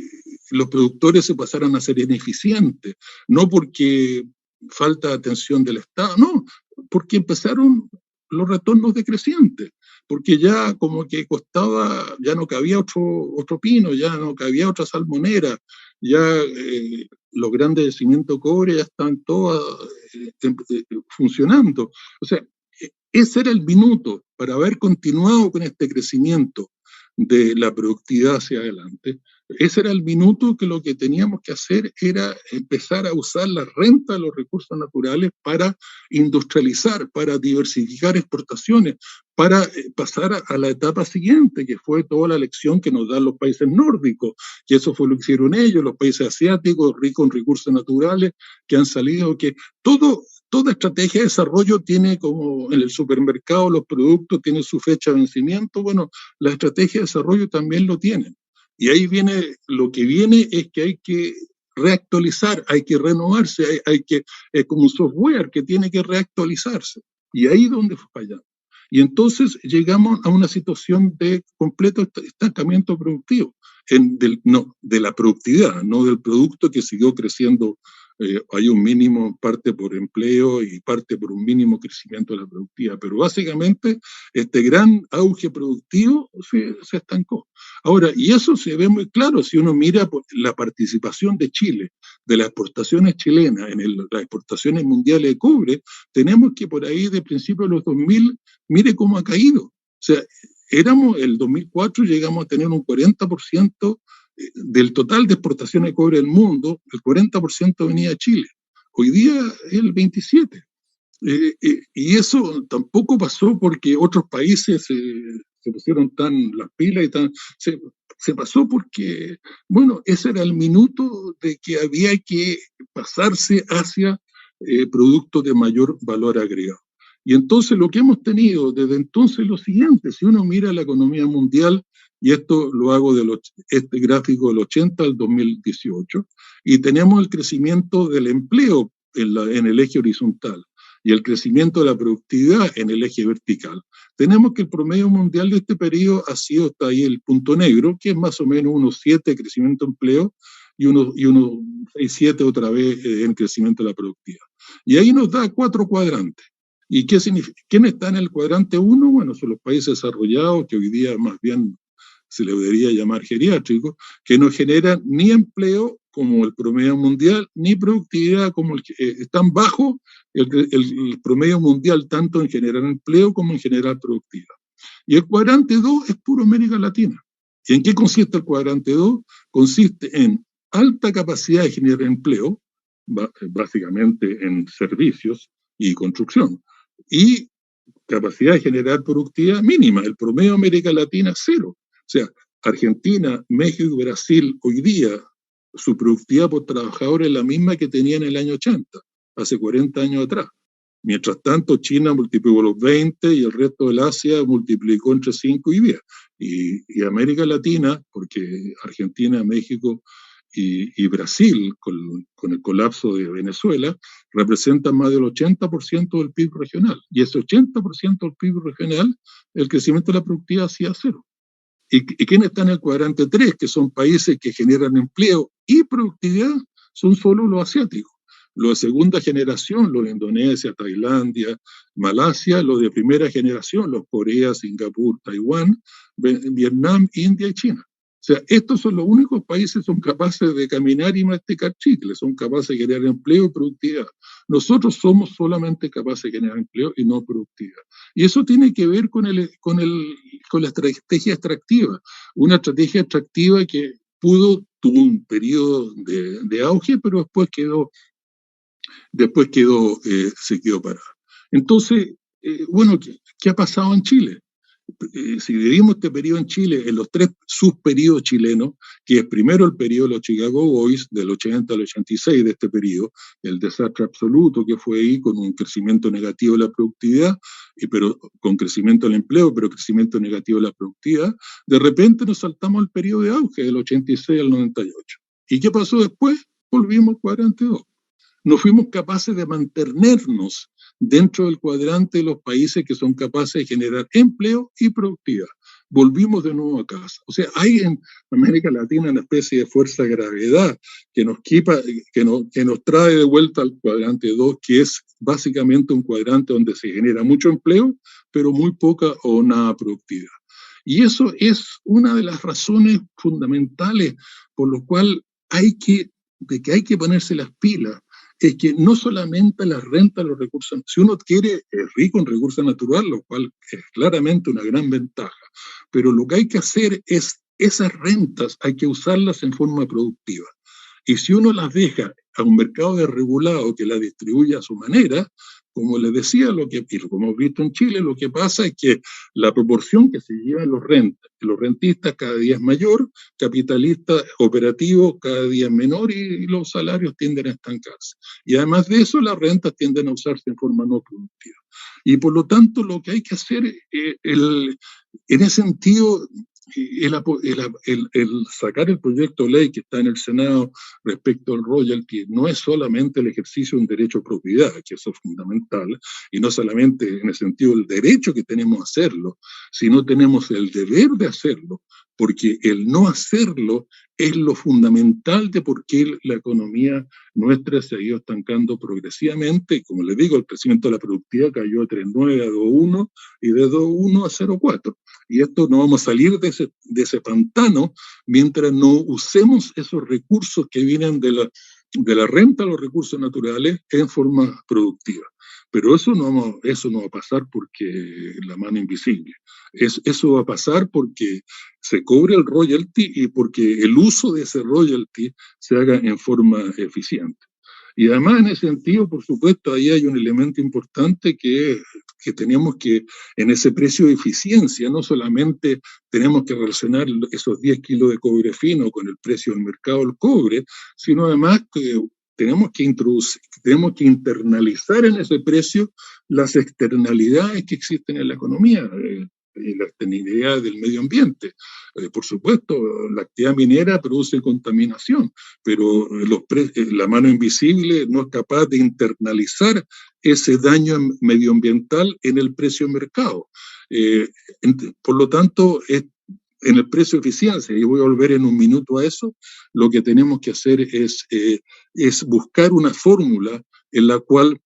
los productores se pasaran a ser ineficientes, no porque falta de atención del Estado, no, porque empezaron los retornos decrecientes, porque ya como que costaba, ya no cabía otro pino, ya no cabía otra salmonera, ya los grandes yacimientos de cobre ya están todos funcionando. O sea, ese era el minuto para haber continuado con este crecimiento de la productividad hacia adelante. Ese era el minuto que lo que teníamos que hacer era empezar a usar la renta de los recursos naturales para industrializar, para diversificar exportaciones, para pasar a la etapa siguiente, que fue toda la lección que nos dan los países nórdicos, que eso fue lo que hicieron ellos, los países asiáticos ricos en recursos naturales, que han salido, que toda estrategia de desarrollo tiene, como en el supermercado los productos tienen su fecha de vencimiento, bueno, la estrategia de desarrollo también lo tiene. Y ahí viene, lo que viene es que hay que reactualizar, hay que renovarse, es como un software que tiene que reactualizarse. Y ahí es donde fallamos. Y entonces llegamos a una situación de completo estancamiento productivo, de la productividad, no del producto, que siguió creciendo. Hay un mínimo, parte por empleo y parte por un mínimo crecimiento de la productividad, pero básicamente este gran auge productivo se estancó. Ahora, y eso se ve muy claro si uno mira la participación de Chile, de las exportaciones chilenas en las exportaciones mundiales de cobre. Tenemos que por ahí de principios de los 2000, mire cómo ha caído. O sea, el 2004 llegamos a tener un 40% del total de exportaciones de cobre del mundo, el 40% venía de Chile. Hoy día es el 27%. Y eso tampoco pasó porque otros países se pusieron tan las pilas y se pasó porque, bueno, ese era el minuto de que había que pasarse hacia productos de mayor valor agregado. Y entonces lo que hemos tenido desde entonces es lo siguiente: si uno mira la economía mundial, y esto lo hago este gráfico del 80 al 2018, y tenemos el crecimiento del empleo en el eje horizontal y el crecimiento de la productividad en el eje vertical. Tenemos que el promedio mundial de este periodo ha sido, está ahí el punto negro, que es más o menos unos 7 de crecimiento de empleo y unos 6, 7 otra vez en crecimiento de la productividad. Y ahí nos da 4 cuadrantes. ¿Y qué significa? ¿Quién está en el cuadrante 1? Bueno, son los países desarrollados, que hoy día más bien se le debería llamar geriátricos, que no generan ni empleo como el promedio mundial, ni productividad como están bajo el promedio mundial, tanto en generar empleo como en generar productividad. Y el cuadrante 2 es puro América Latina. ¿Y en qué consiste el cuadrante 2? Consiste en alta capacidad de generar empleo, básicamente en servicios y construcción, y capacidad de generar productividad mínima. El promedio de América Latina es 0. O sea, Argentina, México y Brasil hoy día, su productividad por trabajador es la misma que tenía en el año 80, hace 40 años atrás. Mientras tanto, China multiplicó los 20 y el resto del Asia multiplicó entre 5 y 10. Y América Latina, porque Argentina, México y Brasil, con el colapso de Venezuela, representan más del 80% del PIB regional. Y ese 80% del PIB regional, el crecimiento de la productividad hacía 0. ¿Y quién está en el cuadrante 3? Que son países que generan empleo y productividad, son solo los asiáticos. Los de segunda generación, los de Indonesia, Tailandia, Malasia, los de primera generación, los Corea, Singapur, Taiwán, Vietnam, India y China. O sea, estos son los únicos países que son capaces de caminar y masticar chicle, son capaces de generar empleo y productividad. Nosotros somos solamente capaces de generar empleo y no productividad. Y eso tiene que ver con la estrategia extractiva. Una estrategia extractiva que tuvo un periodo de auge, pero se quedó parada. Entonces, bueno, ¿qué ha pasado en Chile? Si dividimos este periodo en Chile en los 3 subperiodos chilenos, que es primero el periodo de los Chicago Boys, del 80 al 86 de este periodo, el desastre absoluto que fue ahí, con un crecimiento negativo de la productividad, pero con crecimiento del empleo, pero crecimiento negativo de la productividad, de repente nos saltamos al periodo de auge, del 86 al 98. ¿Y qué pasó después? Volvimos al cuadrante 2. No fuimos capaces de mantenernos dentro del cuadrante de los países que son capaces de generar empleo y productividad. Volvimos de nuevo a casa. O sea, hay en América Latina una especie de fuerza de gravedad que nos trae de vuelta al cuadrante 2, que es básicamente un cuadrante donde se genera mucho empleo, pero muy poca o nada productividad. Y eso es una de las razones fundamentales por lo cual hay que ponerse las pilas. Es que no solamente la renta de los recursos, si uno es rico en recursos naturales, lo cual es claramente una gran ventaja, pero lo que hay que hacer es, esas rentas hay que usarlas en forma productiva. Y si uno las deja a un mercado desregulado que la distribuye a su manera, como les decía, y como hemos visto en Chile, lo que pasa es que la proporción que se llevan los rentistas cada día es mayor, capitalistas operativos cada día es menor y los salarios tienden a estancarse. Y además de eso, las rentas tienden a usarse en forma no productiva. Y por lo tanto, lo que hay que hacer en ese sentido, el sacar el proyecto de ley que está en el Senado respecto al royalty no es solamente el ejercicio de un derecho a propiedad, que eso es fundamental, y no solamente en el sentido del derecho que tenemos a hacerlo, sino tenemos el deber de hacerlo, porque el no hacerlo es lo fundamental de por qué la economía nuestra se ha ido estancando progresivamente. Y como les digo, el crecimiento de la productividad cayó de 3,9 a 2,1 y de 2,1 a 0,4. Y esto no vamos a salir de ese pantano mientras no usemos esos recursos que vienen de la renta a los recursos naturales en forma productiva. Pero eso no va a pasar porque la mano invisible. Eso va a pasar porque se cobre el royalty y porque el uso de ese royalty se haga en forma eficiente. Y además, en ese sentido, por supuesto, ahí hay un elemento importante que tenemos que, en ese precio de eficiencia, no solamente tenemos que relacionar esos 10 kilos de cobre fino con el precio del mercado del cobre, sino además que tenemos que internalizar en ese precio las externalidades que existen en la economía, la externalidad del medio ambiente. Por supuesto, la actividad minera produce contaminación, pero la mano invisible no es capaz de internalizar ese daño medioambiental en el precio de mercado. Por lo tanto, en el precio de eficiencia, y voy a volver en un minuto a eso, lo que tenemos que hacer es buscar una fórmula en la cual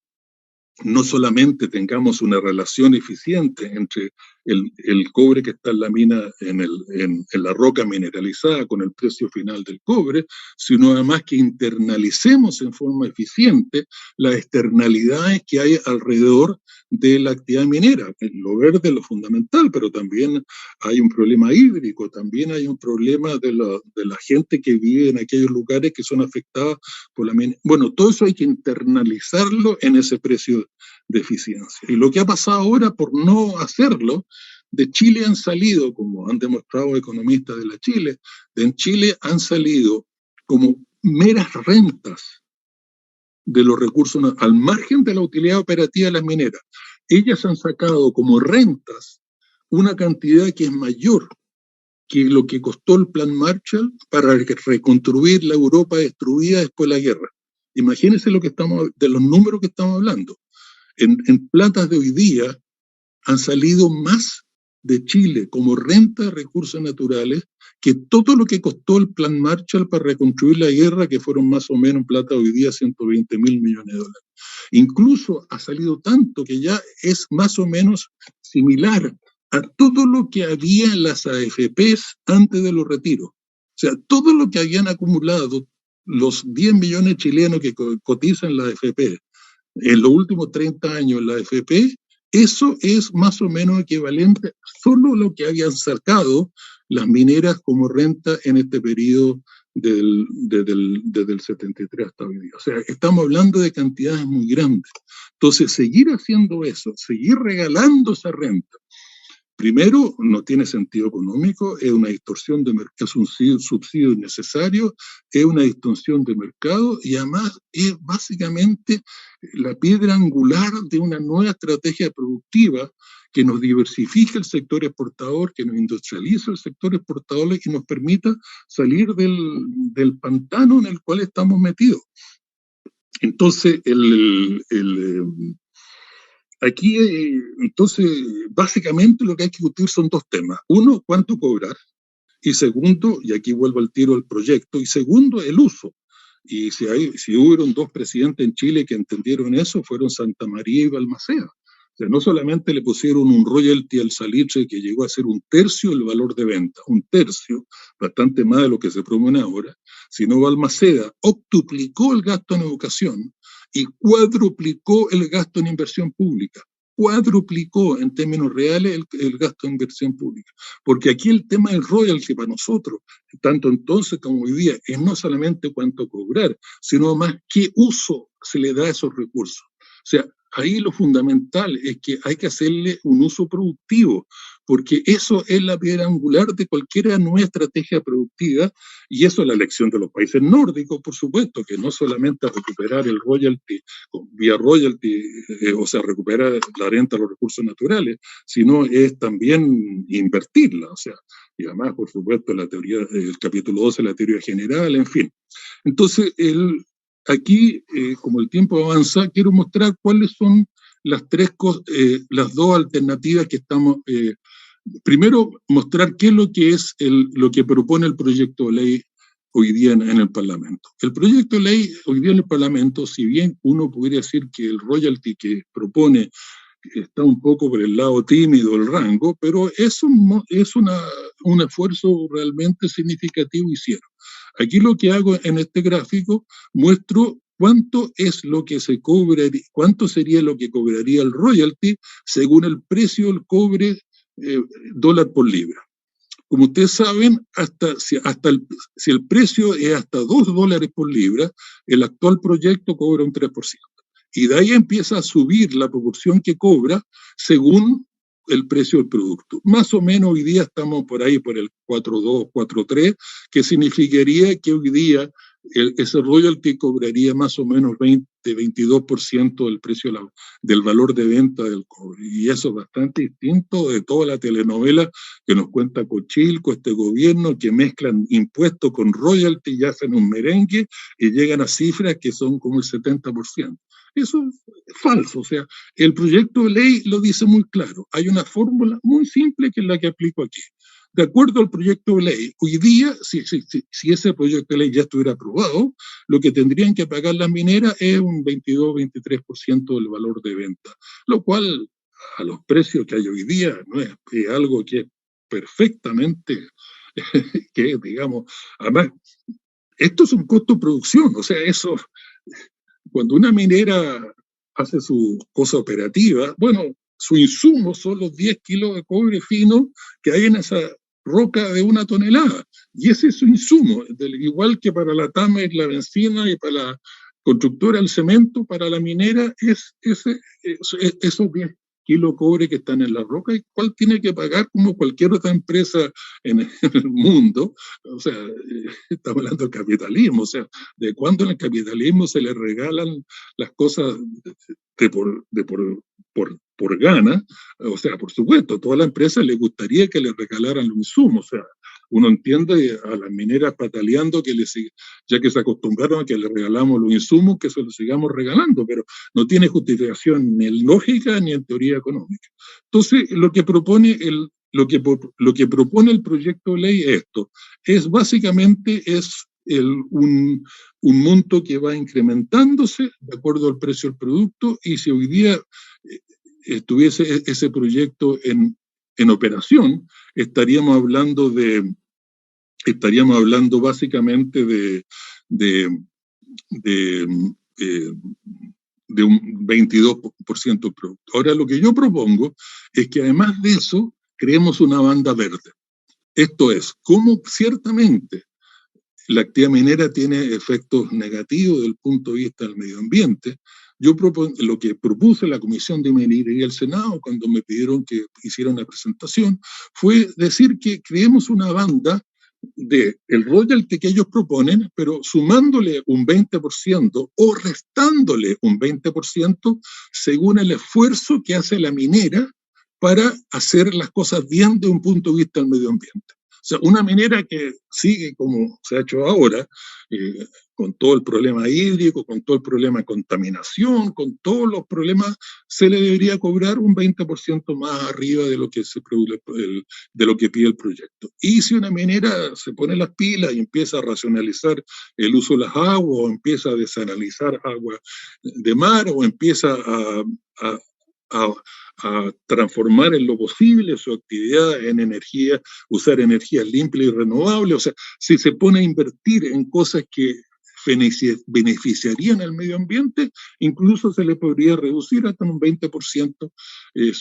no solamente tengamos una relación eficiente entre el cobre que está en la mina, en la roca mineralizada con el precio final del cobre, sino además que internalicemos en forma eficiente las externalidades que hay alrededor de la actividad minera. Lo verde es lo fundamental, pero también hay un problema hídrico, también hay un problema de la gente que vive en aquellos lugares que son afectados por la mina. Bueno, todo eso hay que internalizarlo en ese precio de eficiencia. Y lo que ha pasado ahora por no hacerlo, de Chile han salido, como han demostrado economistas en Chile han salido como meras rentas de los recursos al margen de la utilidad operativa de las mineras. Ellas han sacado como rentas una cantidad que es mayor que lo que costó el Plan Marshall para reconstruir la Europa destruida después de la guerra. Imagínense de los números que estamos hablando. En platas de hoy día han salido más de Chile como renta de recursos naturales que todo lo que costó el Plan Marshall para reconstruir la guerra, que fueron más o menos en plata hoy día 120.000 millones de dólares. Incluso ha salido tanto que ya es más o menos similar a todo lo que había en las AFPs antes de los retiros. O sea, todo lo que habían acumulado los 10 millones chilenos que cotizan la AFP en los últimos 30 años en la AFP, eso es más o menos equivalente solo a lo que habían sacado las mineras como renta en este periodo desde el 73 hasta hoy día. O sea, estamos hablando de cantidades muy grandes. Entonces, seguir haciendo eso, seguir regalando esa renta, primero, no tiene sentido económico, es una distorsión de mercado, es un subsidio innecesario, es una distorsión de mercado y además es básicamente la piedra angular de una nueva estrategia productiva que nos diversifique el sector exportador, que nos industrialice el sector exportador y que nos permita salir del pantano en el cual estamos metidos. Entonces, aquí, entonces, básicamente lo que hay que discutir son dos temas. Uno, cuánto cobrar. Y segundo, y aquí vuelvo al tiro al proyecto, y segundo, el uso. Y si hubieron dos presidentes en Chile que entendieron eso, fueron Santa María y Balmaceda. O sea, no solamente le pusieron un royalty al salitre que llegó a ser 1/3 del valor de venta, 1/3, bastante más de lo que se propone ahora, sino Balmaceda octuplicó el gasto en educación y cuadruplicó el gasto en inversión pública. Cuadruplicó en términos reales el gasto en inversión pública. Porque aquí el tema del royalty para nosotros, tanto entonces como hoy día, es no solamente cuánto cobrar, sino más qué uso se le da a esos recursos. O sea, ahí lo fundamental es que hay que hacerle un uso productivo, porque eso es la piedra angular de cualquier nueva estrategia productiva, y eso es la elección de los países nórdicos, por supuesto, que no solamente recuperar el royalty, vía royalty, o sea, recuperar la renta de los recursos naturales, sino es también invertirla, o sea, y además, por supuesto, la teoría, el capítulo 12, la teoría general, en fin. Entonces, aquí, como el tiempo avanza, quiero mostrar cuáles son las las dos alternativas que estamos. Primero, mostrar qué es lo que propone el proyecto de ley hoy día en el Parlamento. El proyecto de ley hoy día en el Parlamento, si bien uno podría decir que el royalty que propone está un poco por el lado tímido del rango, pero es un esfuerzo realmente significativo hicieron. Aquí lo que hago en este gráfico, muestro cuánto es lo que se cobraría, cuánto sería lo que cobraría el royalty según el precio del cobre dólar por libra. Como ustedes saben, si el precio es hasta $2 por libra, el actual proyecto cobra un 3%. Y de ahí empieza a subir la proporción que cobra según el precio del producto. Más o menos hoy día estamos por ahí por el 4.2, 4.3, que significaría que hoy día ese royalty cobraría más o menos 22% del precio del valor de venta del cobre. Y eso es bastante distinto de toda la telenovela que nos cuenta Cochilco, este gobierno, que mezclan impuestos con royalty y hacen un merengue y llegan a cifras que son como el 70%. Eso es falso, o sea, el proyecto de ley lo dice muy claro. Hay una fórmula muy simple que es la que aplico aquí. De acuerdo al proyecto de ley, hoy día, si ese proyecto de ley ya estuviera aprobado, lo que tendrían que pagar las mineras es un 22-23% del valor de venta, lo cual a los precios que hay hoy día no es algo que es perfectamente, que digamos, además, esto es un costo de producción, o sea, eso, cuando una minera hace su cosa operativa, bueno, su insumo son los 10 kilos de cobre fino que hay en esa roca de 1 tonelada. Y ese es su insumo, igual que para la tama es la benzina y para la constructora el cemento, para la minera es esos 10 kilos de cobre que están en la roca, y cuál tiene que pagar como cualquier otra empresa en el mundo. O sea, estamos hablando del capitalismo, o sea, de cuándo en el capitalismo se le regalan las cosas por gana. O sea, por supuesto, a toda la empresa le gustaría que le regalaran los insumos. O sea, uno entiende a las mineras pataleando ya que se acostumbraron a que le regalamos los insumos, que se los sigamos regalando, pero no tiene justificación ni en lógica ni en teoría económica. Entonces, lo que propone lo que propone el proyecto de ley es esto. Básicamente un monto que va incrementándose de acuerdo al precio del producto, y si hoy día estuviese ese proyecto en operación, estaríamos hablando básicamente de un 22% del producto. Ahora, lo que yo propongo es que además de eso, creemos una banda verde. Esto es, como ciertamente la actividad minera tiene efectos negativos desde el punto de vista del medio ambiente, lo que propuse la Comisión de Minería y el Senado, cuando me pidieron que hiciera una presentación, fue decir que creemos una banda del royalty que ellos proponen, pero sumándole un 20% o restándole un 20% según el esfuerzo que hace la minera para hacer las cosas bien desde un punto de vista del medio ambiente. O sea, una minera que sigue como se ha hecho ahora, con todo el problema hídrico, con todo el problema de contaminación, con todos los problemas, se le debería cobrar un 20% más arriba de lo que de lo que pide el proyecto. Y si una minera se pone las pilas y empieza a racionalizar el uso de las aguas, o empieza a desalinizar agua de mar, o empieza a transformar en lo posible su actividad en energía, usar energías limpias y renovables, o sea, si se pone a invertir en cosas que beneficiarían al medio ambiente, incluso se le podría reducir hasta un 20% el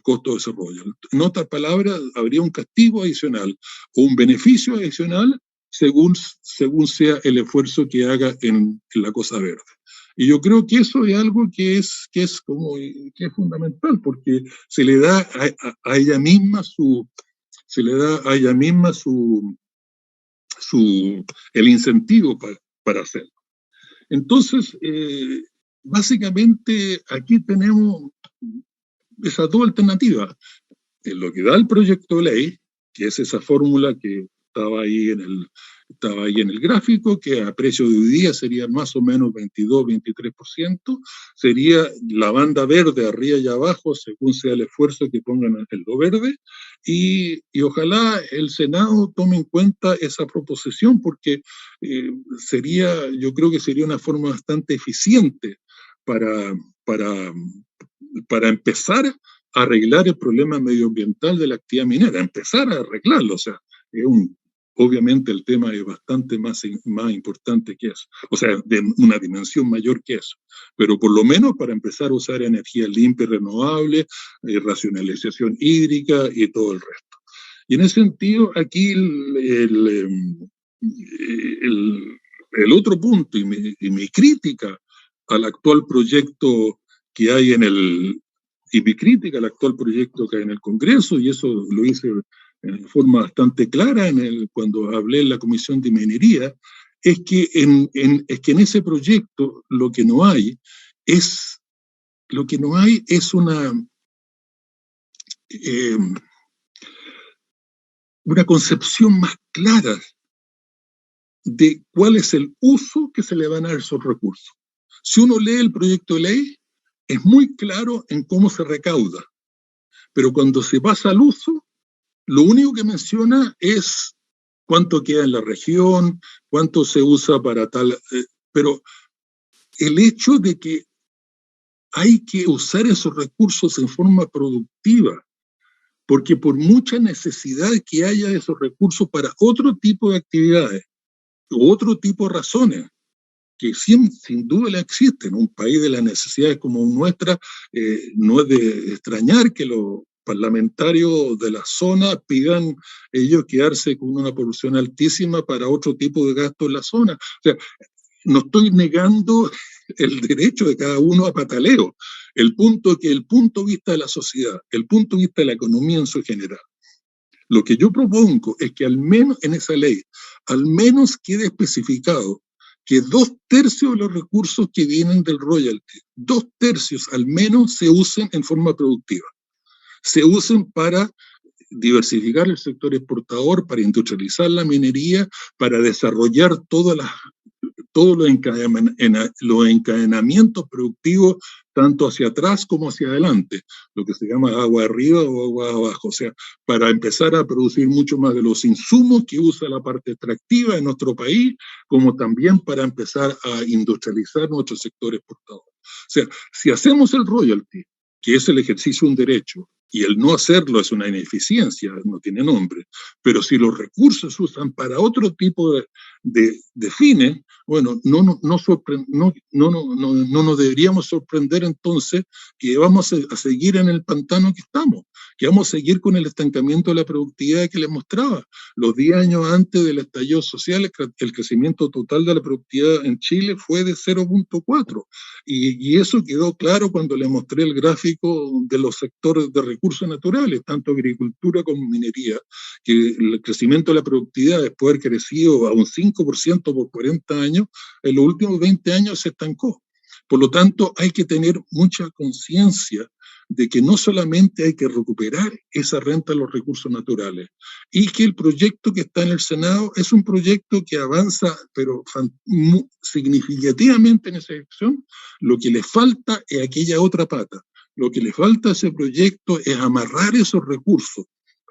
costo de desarrollo. En otras palabras, habría un castigo adicional o un beneficio adicional según sea el esfuerzo que haga en la cosa verde. Y yo creo que eso es algo que es fundamental, porque se le da a ella misma el incentivo para hacerlo. Entonces, básicamente aquí tenemos esas dos alternativas. Lo que da el proyecto de ley, que es esa fórmula que estaba ahí en el gráfico, que a precio de hoy día sería más o menos 22-23%, sería la banda verde arriba y abajo, según sea el esfuerzo que pongan en lo verde, y ojalá el Senado tome en cuenta esa proposición, porque yo creo que sería una forma bastante eficiente para empezar a arreglar el problema medioambiental de la actividad minera, empezar a arreglarlo. O sea, obviamente el tema es bastante más importante que eso, o sea, de una dimensión mayor que eso, pero por lo menos para empezar a usar energía limpia y renovable, racionalización hídrica y todo el resto. Y en ese sentido, aquí el otro punto y mi crítica al actual proyecto que hay mi crítica al actual proyecto que hay en el Congreso, y eso lo hice en forma bastante clara cuando hablé en la Comisión de Minería, es que en ese proyecto lo que no hay es una concepción más clara de cuál es el uso que se le van a dar a esos recursos. Si uno lee el proyecto de ley, es muy claro en cómo se recauda, pero cuando se pasa al uso, lo único que menciona es cuánto queda en la región, cuánto se usa para tal, pero el hecho de que hay que usar esos recursos en forma productiva, porque por mucha necesidad que haya de esos recursos para otro tipo de actividades, u otro tipo de razones, que sin duda le existen. Un país de las necesidades como nuestra, no es de extrañar que los parlamentarios de la zona pidan ellos quedarse con una producción altísima para otro tipo de gasto en la zona. O sea, no estoy negando el derecho de cada uno a pataleo. El punto de vista de la sociedad, el punto de vista de la economía en su general, lo que yo propongo es que al menos en esa ley, al menos quede especificado que 2/3 de los recursos que vienen del royalty, 2/3 al menos se usen en forma productiva. Se usen para diversificar el sector exportador, para industrializar la minería, para desarrollar todos los encadenamientos productivos tanto hacia atrás como hacia adelante, lo que se llama agua arriba o agua abajo, o sea, para empezar a producir mucho más de los insumos que usa la parte extractiva de nuestro país, como también para empezar a industrializar nuestro sector exportador. O sea, si hacemos el royalty, que es el ejercicio de un derecho, y el no hacerlo es una ineficiencia, no tiene nombre, pero si los recursos se usan para otro tipo de fines, bueno, no nos deberíamos sorprender entonces que vamos a seguir en el pantano que estamos, que vamos a seguir con el estancamiento de la productividad que les mostraba. Los 10 años antes del estallido social, el crecimiento total de la productividad en Chile fue de 0,4, y eso quedó claro cuando les mostré el gráfico de los sectores de recursos naturales, tanto agricultura como minería, que el crecimiento de la productividad, después de haber crecido a un 5% por 40 años, en los últimos 20 años se estancó. Por lo tanto, hay que tener mucha conciencia de que no solamente hay que recuperar esa renta de los recursos naturales, y que el proyecto que está en el Senado es un proyecto que avanza, pero significativamente en esa dirección. Lo que le falta es aquella otra pata. Lo que le falta a ese proyecto es amarrar esos recursos,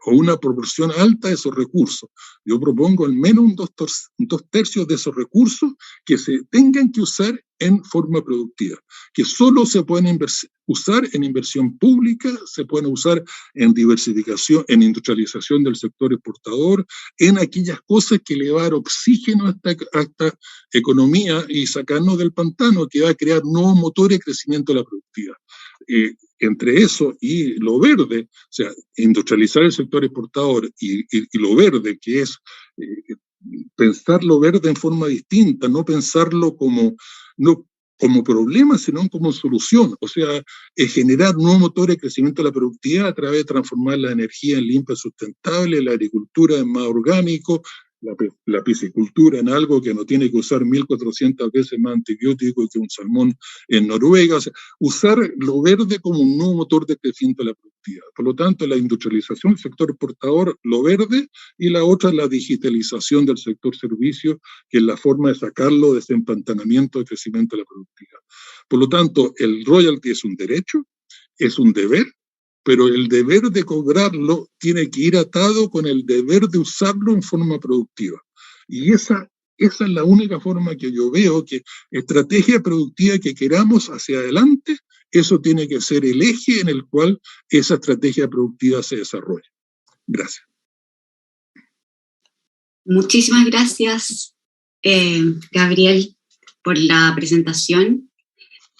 o una proporción alta de esos recursos. Yo propongo al menos un 2/3 de esos recursos que se tengan que usar en forma productiva, que solo se pueden usar en inversión pública, se pueden usar en diversificación, en industrialización del sector exportador, en aquellas cosas que le va a dar oxígeno a esta economía y sacarnos del pantano, que va a crear nuevos motores de crecimiento de la productividad. Entre eso y lo verde, o sea, industrializar el sector exportador y lo verde, que es pensar lo verde en forma distinta, no pensarlo como problema, sino como solución. O sea, generar nuevos motores de crecimiento de la productividad a través de transformar la energía en limpia y sustentable, la agricultura en más orgánico, la piscicultura en algo que no tiene que usar 1.400 veces más antibióticos que un salmón en Noruega. O sea, usar lo verde como un nuevo motor de crecimiento de la productividad. Por lo tanto, la industrialización del sector exportador, lo verde, y la otra, la digitalización del sector servicio, que es la forma de sacarlo de ese empantanamiento de crecimiento de la productividad. Por lo tanto, el royalty es un derecho, es un deber, pero el deber de cobrarlo tiene que ir atado con el deber de usarlo en forma productiva. Y esa es la única forma que yo veo que estrategia productiva que queramos hacia adelante, eso tiene que ser el eje en el cual esa estrategia productiva se desarrolla. Gracias. Muchísimas gracias, Gabriel, por la presentación.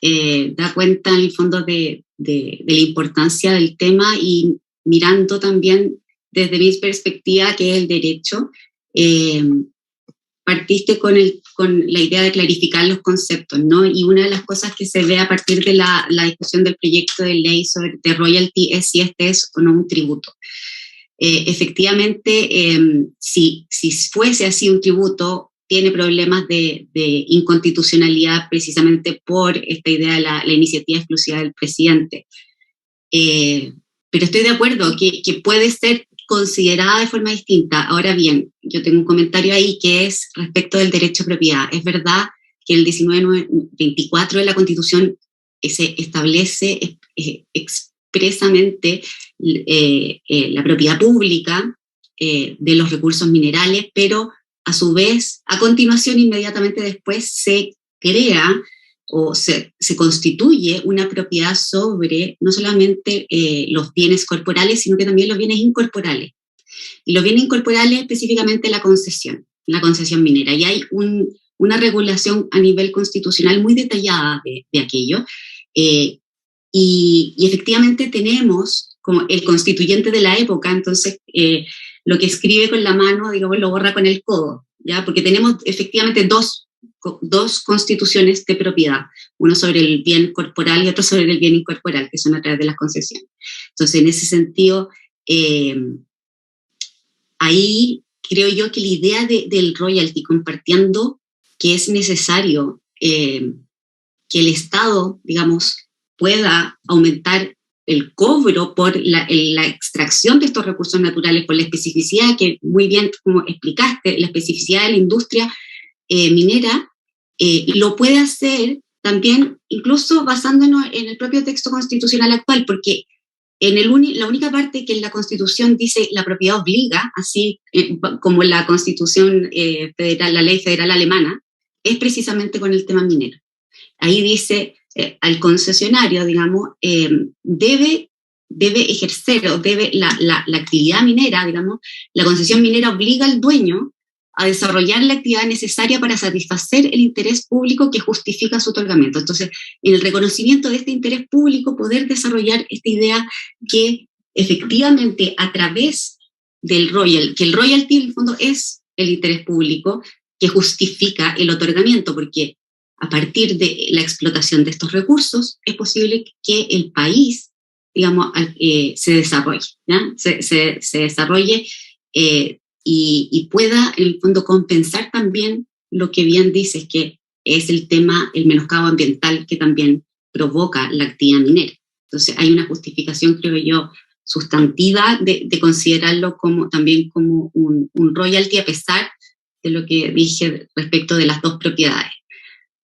Da cuenta en el fondo de la importancia del tema, y mirando también desde mi perspectiva, que es el derecho, partiste con la idea de clarificar los conceptos, ¿no? Y una de las cosas que se ve a partir de la discusión del proyecto de ley de royalty es si este es o no un tributo. Efectivamente, si fuese así un tributo, tiene problemas de inconstitucionalidad precisamente por esta idea de la iniciativa exclusiva del presidente. Pero estoy de acuerdo que puede ser considerada de forma distinta. Ahora bien, yo tengo un comentario ahí que es respecto del derecho a propiedad. Es verdad que el 1924 de la Constitución se establece expresamente la propiedad pública de los recursos minerales, pero a su vez, a continuación, inmediatamente después, se crea o se constituye una propiedad sobre no solamente los bienes corporales, sino que también los bienes incorporales. Y los bienes incorporales, específicamente la concesión minera. Y hay una regulación a nivel constitucional muy detallada de aquello. Y efectivamente tenemos como el constituyente de la época, entonces lo que escribe con la mano, digamos, lo borra con el codo, ¿ya? Porque tenemos efectivamente dos constituciones de propiedad, uno sobre el bien corporal y otro sobre el bien incorporal, que son a través de las concesiones. Entonces, en ese sentido, ahí creo yo que la idea del royalty, compartiendo que es necesario que el Estado, digamos, pueda aumentar el cobro por la extracción de estos recursos naturales, por la especificidad que muy bien, como explicaste, la especificidad de la industria minera, lo puede hacer también, incluso basándonos en el propio texto constitucional actual, porque en la única parte que en la Constitución dice la propiedad obliga, así como la Constitución federal, la ley federal alemana, es precisamente con el tema minero. Ahí dice al concesionario, digamos, debe ejercer o debe la actividad minera, digamos, la concesión minera obliga al dueño a desarrollar la actividad necesaria para satisfacer el interés público que justifica su otorgamiento. Entonces, en el reconocimiento de este interés público, poder desarrollar esta idea que efectivamente a través del royalty, que el royalty en el fondo es el interés público que justifica el otorgamiento, porque a partir de la explotación de estos recursos es posible que el país, digamos, se desarrolle, ¿ya? Se desarrolle y pueda, en el fondo, compensar también lo que bien dices, que es el tema, el menoscabo ambiental que también provoca la actividad minera. Entonces, hay una justificación, creo yo, sustantiva de considerarlo también como un royalty, a pesar de lo que dije respecto de las dos propiedades.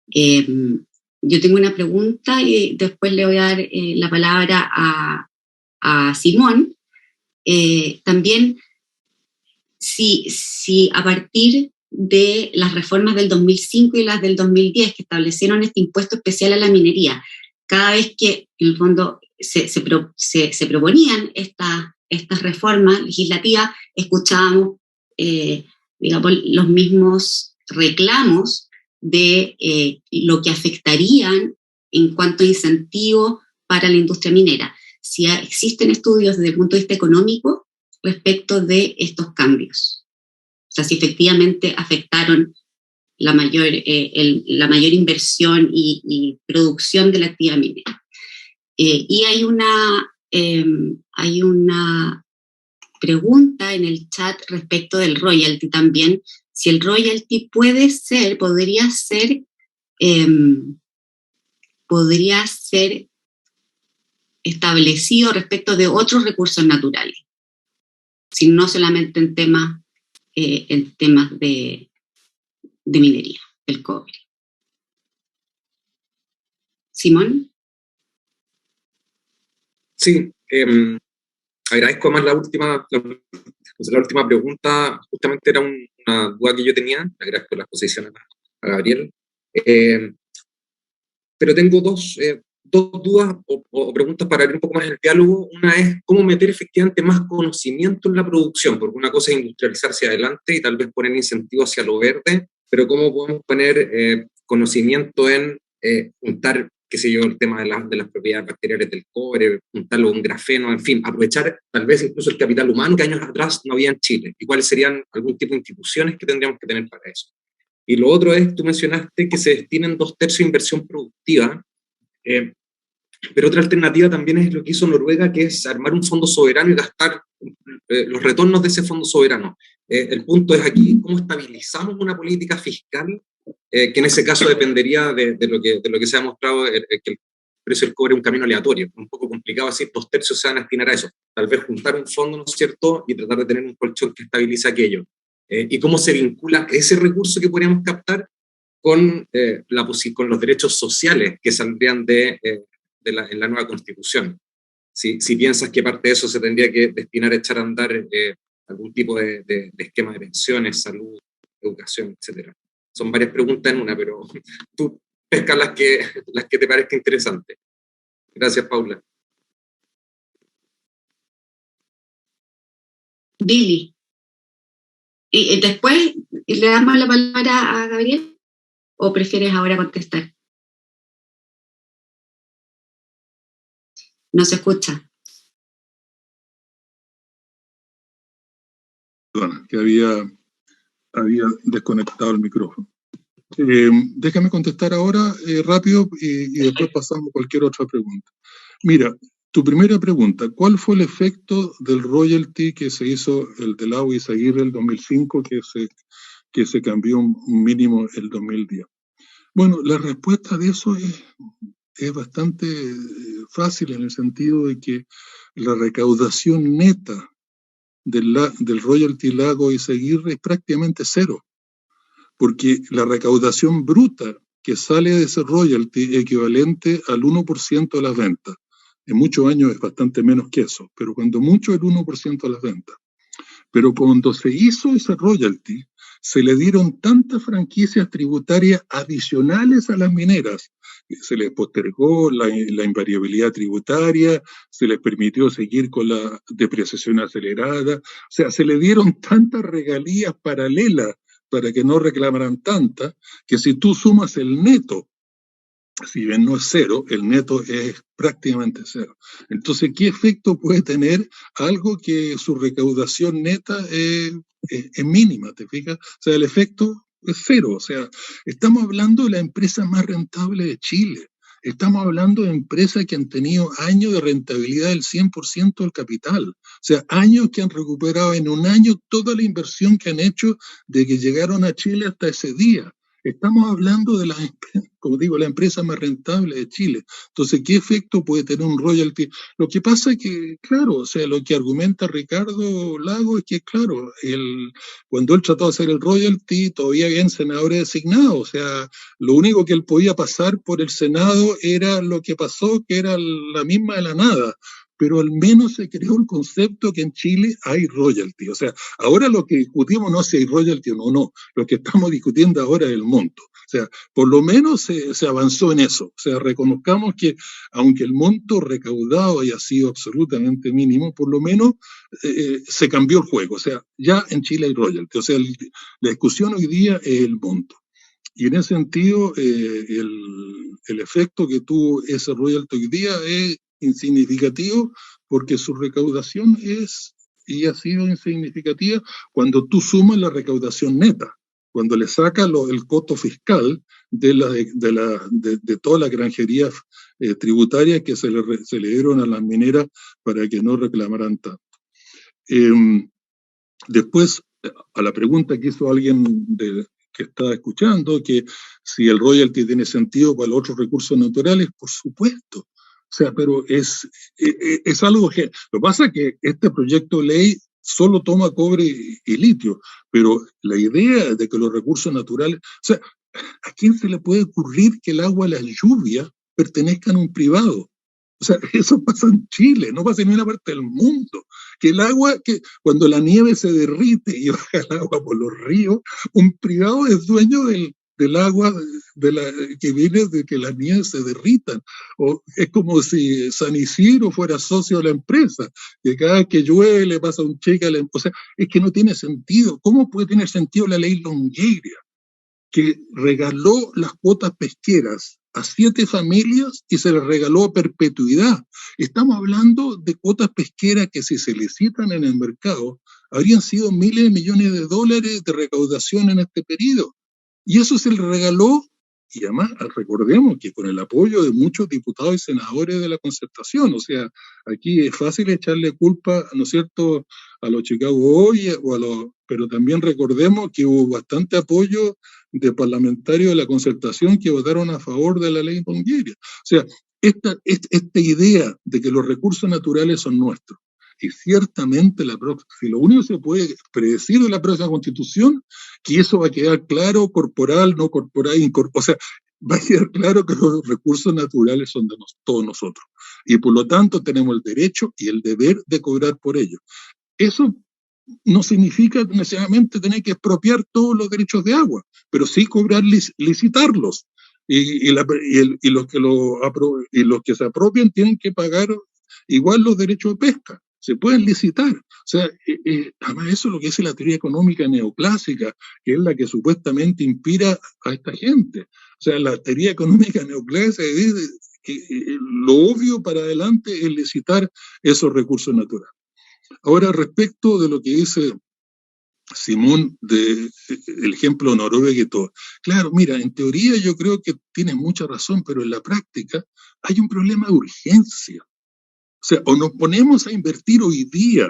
Yo tengo una pregunta y después le voy a dar la palabra a Simón. También, si a partir de las reformas del 2005 y las del 2010 que establecieron este impuesto especial a la minería, cada vez que en el fondo se proponían estas reformas legislativas, escuchábamos digamos, los mismos reclamos de lo que afectarían en cuanto a incentivos para la industria minera. Si existen estudios desde el punto de vista económico respecto de estos cambios. O sea, si efectivamente afectaron la mayor inversión y producción de la actividad minera. Y hay una pregunta en el chat respecto del royalty también, si el royalty podría ser establecido respecto de otros recursos naturales, si no solamente en temas de minería, del cobre. ¿Simón? Sí, agradezco más la última pregunta, justamente era una duda que yo tenía, agradezco la exposición a Gabriel, pero tengo dos dudas o preguntas para abrir un poco más el diálogo. Una es cómo meter efectivamente más conocimiento en la producción, porque una cosa es industrializar hacia adelante y tal vez poner incentivos hacia lo verde, pero cómo podemos poner conocimiento en juntar, qué sé yo, el tema de las propiedades bacteriales del cobre, juntarlo con grafeno, en fin, aprovechar tal vez incluso el capital humano que años atrás no había en Chile, y cuáles serían algún tipo de instituciones que tendríamos que tener para eso. Y lo otro es, tú mencionaste que se destinen 2/3 de inversión productiva, pero otra alternativa también es lo que hizo Noruega, que es armar un fondo soberano y gastar los retornos de ese fondo soberano. El punto es aquí cómo estabilizamos una política fiscal que en ese caso dependería de lo que se ha mostrado, que el precio del cobre es un camino aleatorio, un poco complicado decir 2/3 se van a destinar a eso, tal vez juntar un fondo, ¿no es cierto?, y tratar de tener un colchón que estabilice aquello. Y cómo se vincula ese recurso que podríamos captar con los derechos sociales que saldrían en la nueva Constitución. Si piensas que parte de eso se tendría que destinar a echar a andar algún tipo de esquema de pensiones, salud, educación, etc. Son varias preguntas en una, pero tú pescas las que te parezca interesante. Gracias, Paula. Billy. ¿Y después le damos la palabra a Gabriel? ¿O prefieres ahora contestar? No se escucha. Perdona, que había desconectado el micrófono. Déjame contestar ahora rápido y después pasamos a cualquier otra pregunta. Mira, tu primera pregunta, ¿cuál fue el efecto del royalty que se hizo, el del Lago Izaguirre el 2005, que se cambió un mínimo el 2010? Bueno, la respuesta de eso es bastante fácil, en el sentido de que la recaudación neta del royalty Lago Izaguirre es prácticamente cero, porque la recaudación bruta que sale de ese royalty equivalente al 1% de las ventas. En muchos años es bastante menos que eso, pero cuando mucho el 1% de las ventas. Pero cuando se hizo ese royalty, se le dieron tantas franquicias tributarias adicionales a las mineras. Se les postergó la invariabilidad tributaria, se les permitió seguir con la depreciación acelerada. O sea, se le dieron tantas regalías paralelas para que no reclamaran tantas, que si tú sumas el neto, si bien no es cero, el neto es prácticamente cero. Entonces, ¿qué efecto puede tener algo que su recaudación neta es mínima? ¿Te fijas? O sea, el efecto es cero. O sea, estamos hablando de la empresa más rentable de Chile. Estamos hablando de empresas que han tenido años de rentabilidad del 100% del capital. O sea, años que han recuperado en un año toda la inversión que han hecho de que llegaron a Chile hasta ese día. Estamos hablando de como digo, la empresa más rentable de Chile. Entonces, ¿qué efecto puede tener un royalty? Lo que pasa es que, claro, o sea, lo que argumenta Ricardo Lago es que, claro, cuando él trató de hacer el royalty, todavía había senadores designados. O sea, lo único que él podía pasar por el Senado era lo que pasó, que era la misma de la nada. Pero al menos se creó el concepto que en Chile hay royalty. O sea, ahora lo que discutimos no es si hay royalty o no. Lo que estamos discutiendo ahora es el monto. O sea, por lo menos se avanzó en eso. O sea, reconozcamos que aunque el monto recaudado haya sido absolutamente mínimo, por lo menos se cambió el juego. O sea, ya en Chile hay royalty. O sea, la discusión hoy día es el monto. Y en ese sentido, el efecto que tuvo ese royalty hoy día es insignificativo porque su recaudación es y ha sido insignificativa cuando tú sumas la recaudación neta, cuando le sacas el costo fiscal de todas las granjerías tributarias que se le dieron a las mineras para que no reclamaran tanto. Después, a la pregunta que hizo alguien que está escuchando, que si el royalty tiene sentido para los otros recursos naturales, por supuesto. O sea, pero es algo que... Lo que pasa es que este proyecto de ley solo toma cobre y litio, pero la idea de que los recursos naturales... O sea, ¿a quién se le puede ocurrir que el agua, la lluvia, pertenezcan a un privado? O sea, eso pasa en Chile, no pasa en ninguna parte del mundo. Que el agua, que cuando la nieve se derrite y baja el agua por los ríos, un privado es dueño del agua que viene de que las nieves se derritan. O es como si San Isidro fuera socio de la empresa, que cada vez que llueve le pasa un cheque a la empresa. O sea, es que no tiene sentido. ¿Cómo puede tener sentido la ley Longueira, que regaló las cuotas pesqueras a 7 familias y se les regaló a perpetuidad? Estamos hablando de cuotas pesqueras que, si se licitan en el mercado, habrían sido miles de millones de dólares de recaudación en este periodo. Y eso se le regaló, y además recordemos que con el apoyo de muchos diputados y senadores de la Concertación. O sea, aquí es fácil echarle culpa, ¿no es cierto?, a los Chicago Hoy, pero también recordemos que hubo bastante apoyo de parlamentarios de la Concertación que votaron a favor de la ley Longueira. O sea, esta idea de que los recursos naturales son nuestros, y ciertamente si lo único que se puede predecir de la próxima Constitución, que eso va a quedar claro, corporal, no corporal, o sea, va a quedar claro que los recursos naturales son de todos nosotros, y por lo tanto tenemos el derecho y el deber de cobrar por ello. Eso no significa necesariamente tener que expropiar todos los derechos de agua, pero sí cobrar, licitarlos, y los que se apropian tienen que pagar igual los derechos de pesca. Se pueden licitar. O sea, además eso es lo que dice la teoría económica neoclásica, que es la que supuestamente inspira a esta gente. O sea, la teoría económica neoclásica dice que lo obvio para adelante es licitar esos recursos naturales. Ahora, respecto de lo que dice Simón, el ejemplo de Noruega y todo. Claro, mira, en teoría yo creo que tienes mucha razón, pero en la práctica hay un problema de urgencia. O sea, o nos ponemos a invertir hoy día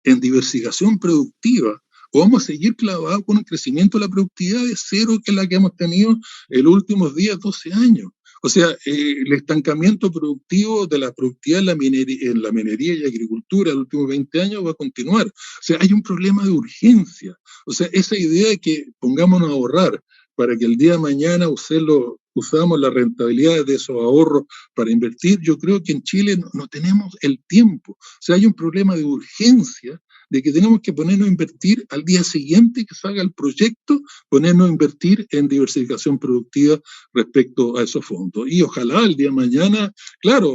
en diversificación productiva, o vamos a seguir clavados con un crecimiento de la productividad de cero, que es la que hemos tenido en los últimos 12 años. O sea, el estancamiento productivo de la productividad en la minería y agricultura en los últimos 20 años va a continuar. O sea, hay un problema de urgencia. O sea, esa idea de que pongámonos a ahorrar para que el día de mañana usamos la rentabilidad de esos ahorros para invertir. Yo creo que en Chile no tenemos el tiempo. O sea, hay un problema de urgencia de que tenemos que ponernos a invertir al día siguiente que salga el proyecto, ponernos a invertir en diversificación productiva respecto a esos fondos. Y ojalá el día de mañana, claro,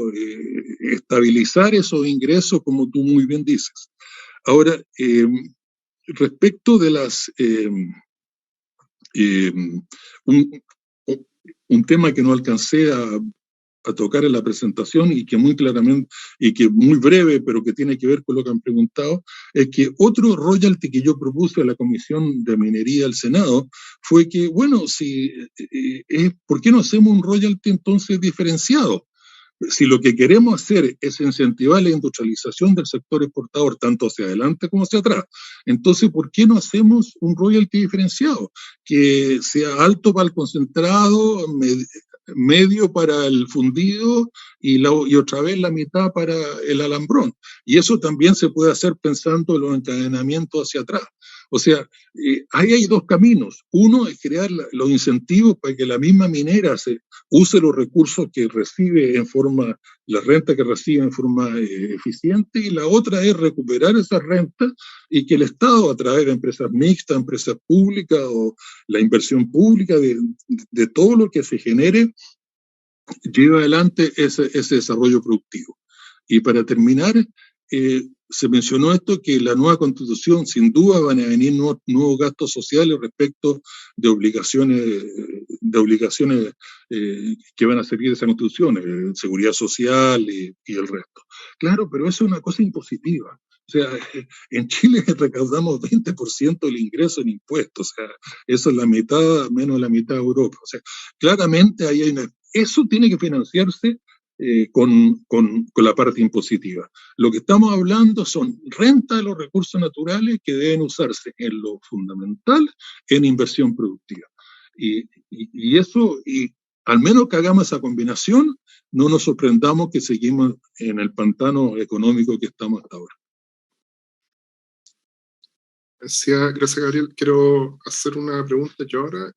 estabilizar esos ingresos, como tú muy bien dices. Ahora, respecto de las... un tema que no alcancé a tocar en la presentación y que muy claramente, y que muy breve, pero que tiene que ver con lo que han preguntado, es que otro royalty que yo propuse a la Comisión de Minería del Senado fue que, bueno, ¿por qué no hacemos un royalty entonces diferenciado? Si lo que queremos hacer es incentivar la industrialización del sector exportador, tanto hacia adelante como hacia atrás, entonces, ¿por qué no hacemos un royalty diferenciado? Que sea alto para el concentrado, medio para el fundido y otra vez la mitad para el alambrón. Y eso también se puede hacer pensando en los encadenamientos hacia atrás. O sea, ahí hay dos caminos. Uno es crear los incentivos para que la misma minera use los recursos que recibe la renta que recibe en forma eficiente, y la otra es recuperar esas rentas y que el Estado, a través de empresas mixtas, empresas públicas o la inversión pública de todo lo que se genere, lleve adelante ese desarrollo productivo. Y para terminar, se mencionó esto, que la nueva Constitución sin duda van a venir nuevos gastos sociales respecto de obligaciones que van a seguir de esa Constitución, seguridad social y el resto. Claro, pero eso es una cosa impositiva. O sea, en Chile recaudamos 20% del ingreso en impuestos, o sea, eso es la mitad, menos la mitad de Europa. O sea, claramente ahí hay eso tiene que financiarse con la parte impositiva. Lo que estamos hablando son rentas de los recursos naturales que deben usarse en lo fundamental, en inversión productiva. Y eso, y al menos que hagamos esa combinación, no nos sorprendamos que seguimos en el pantano económico que estamos hasta ahora. Gracias, Gabriel. Quiero hacer una pregunta yo ahora.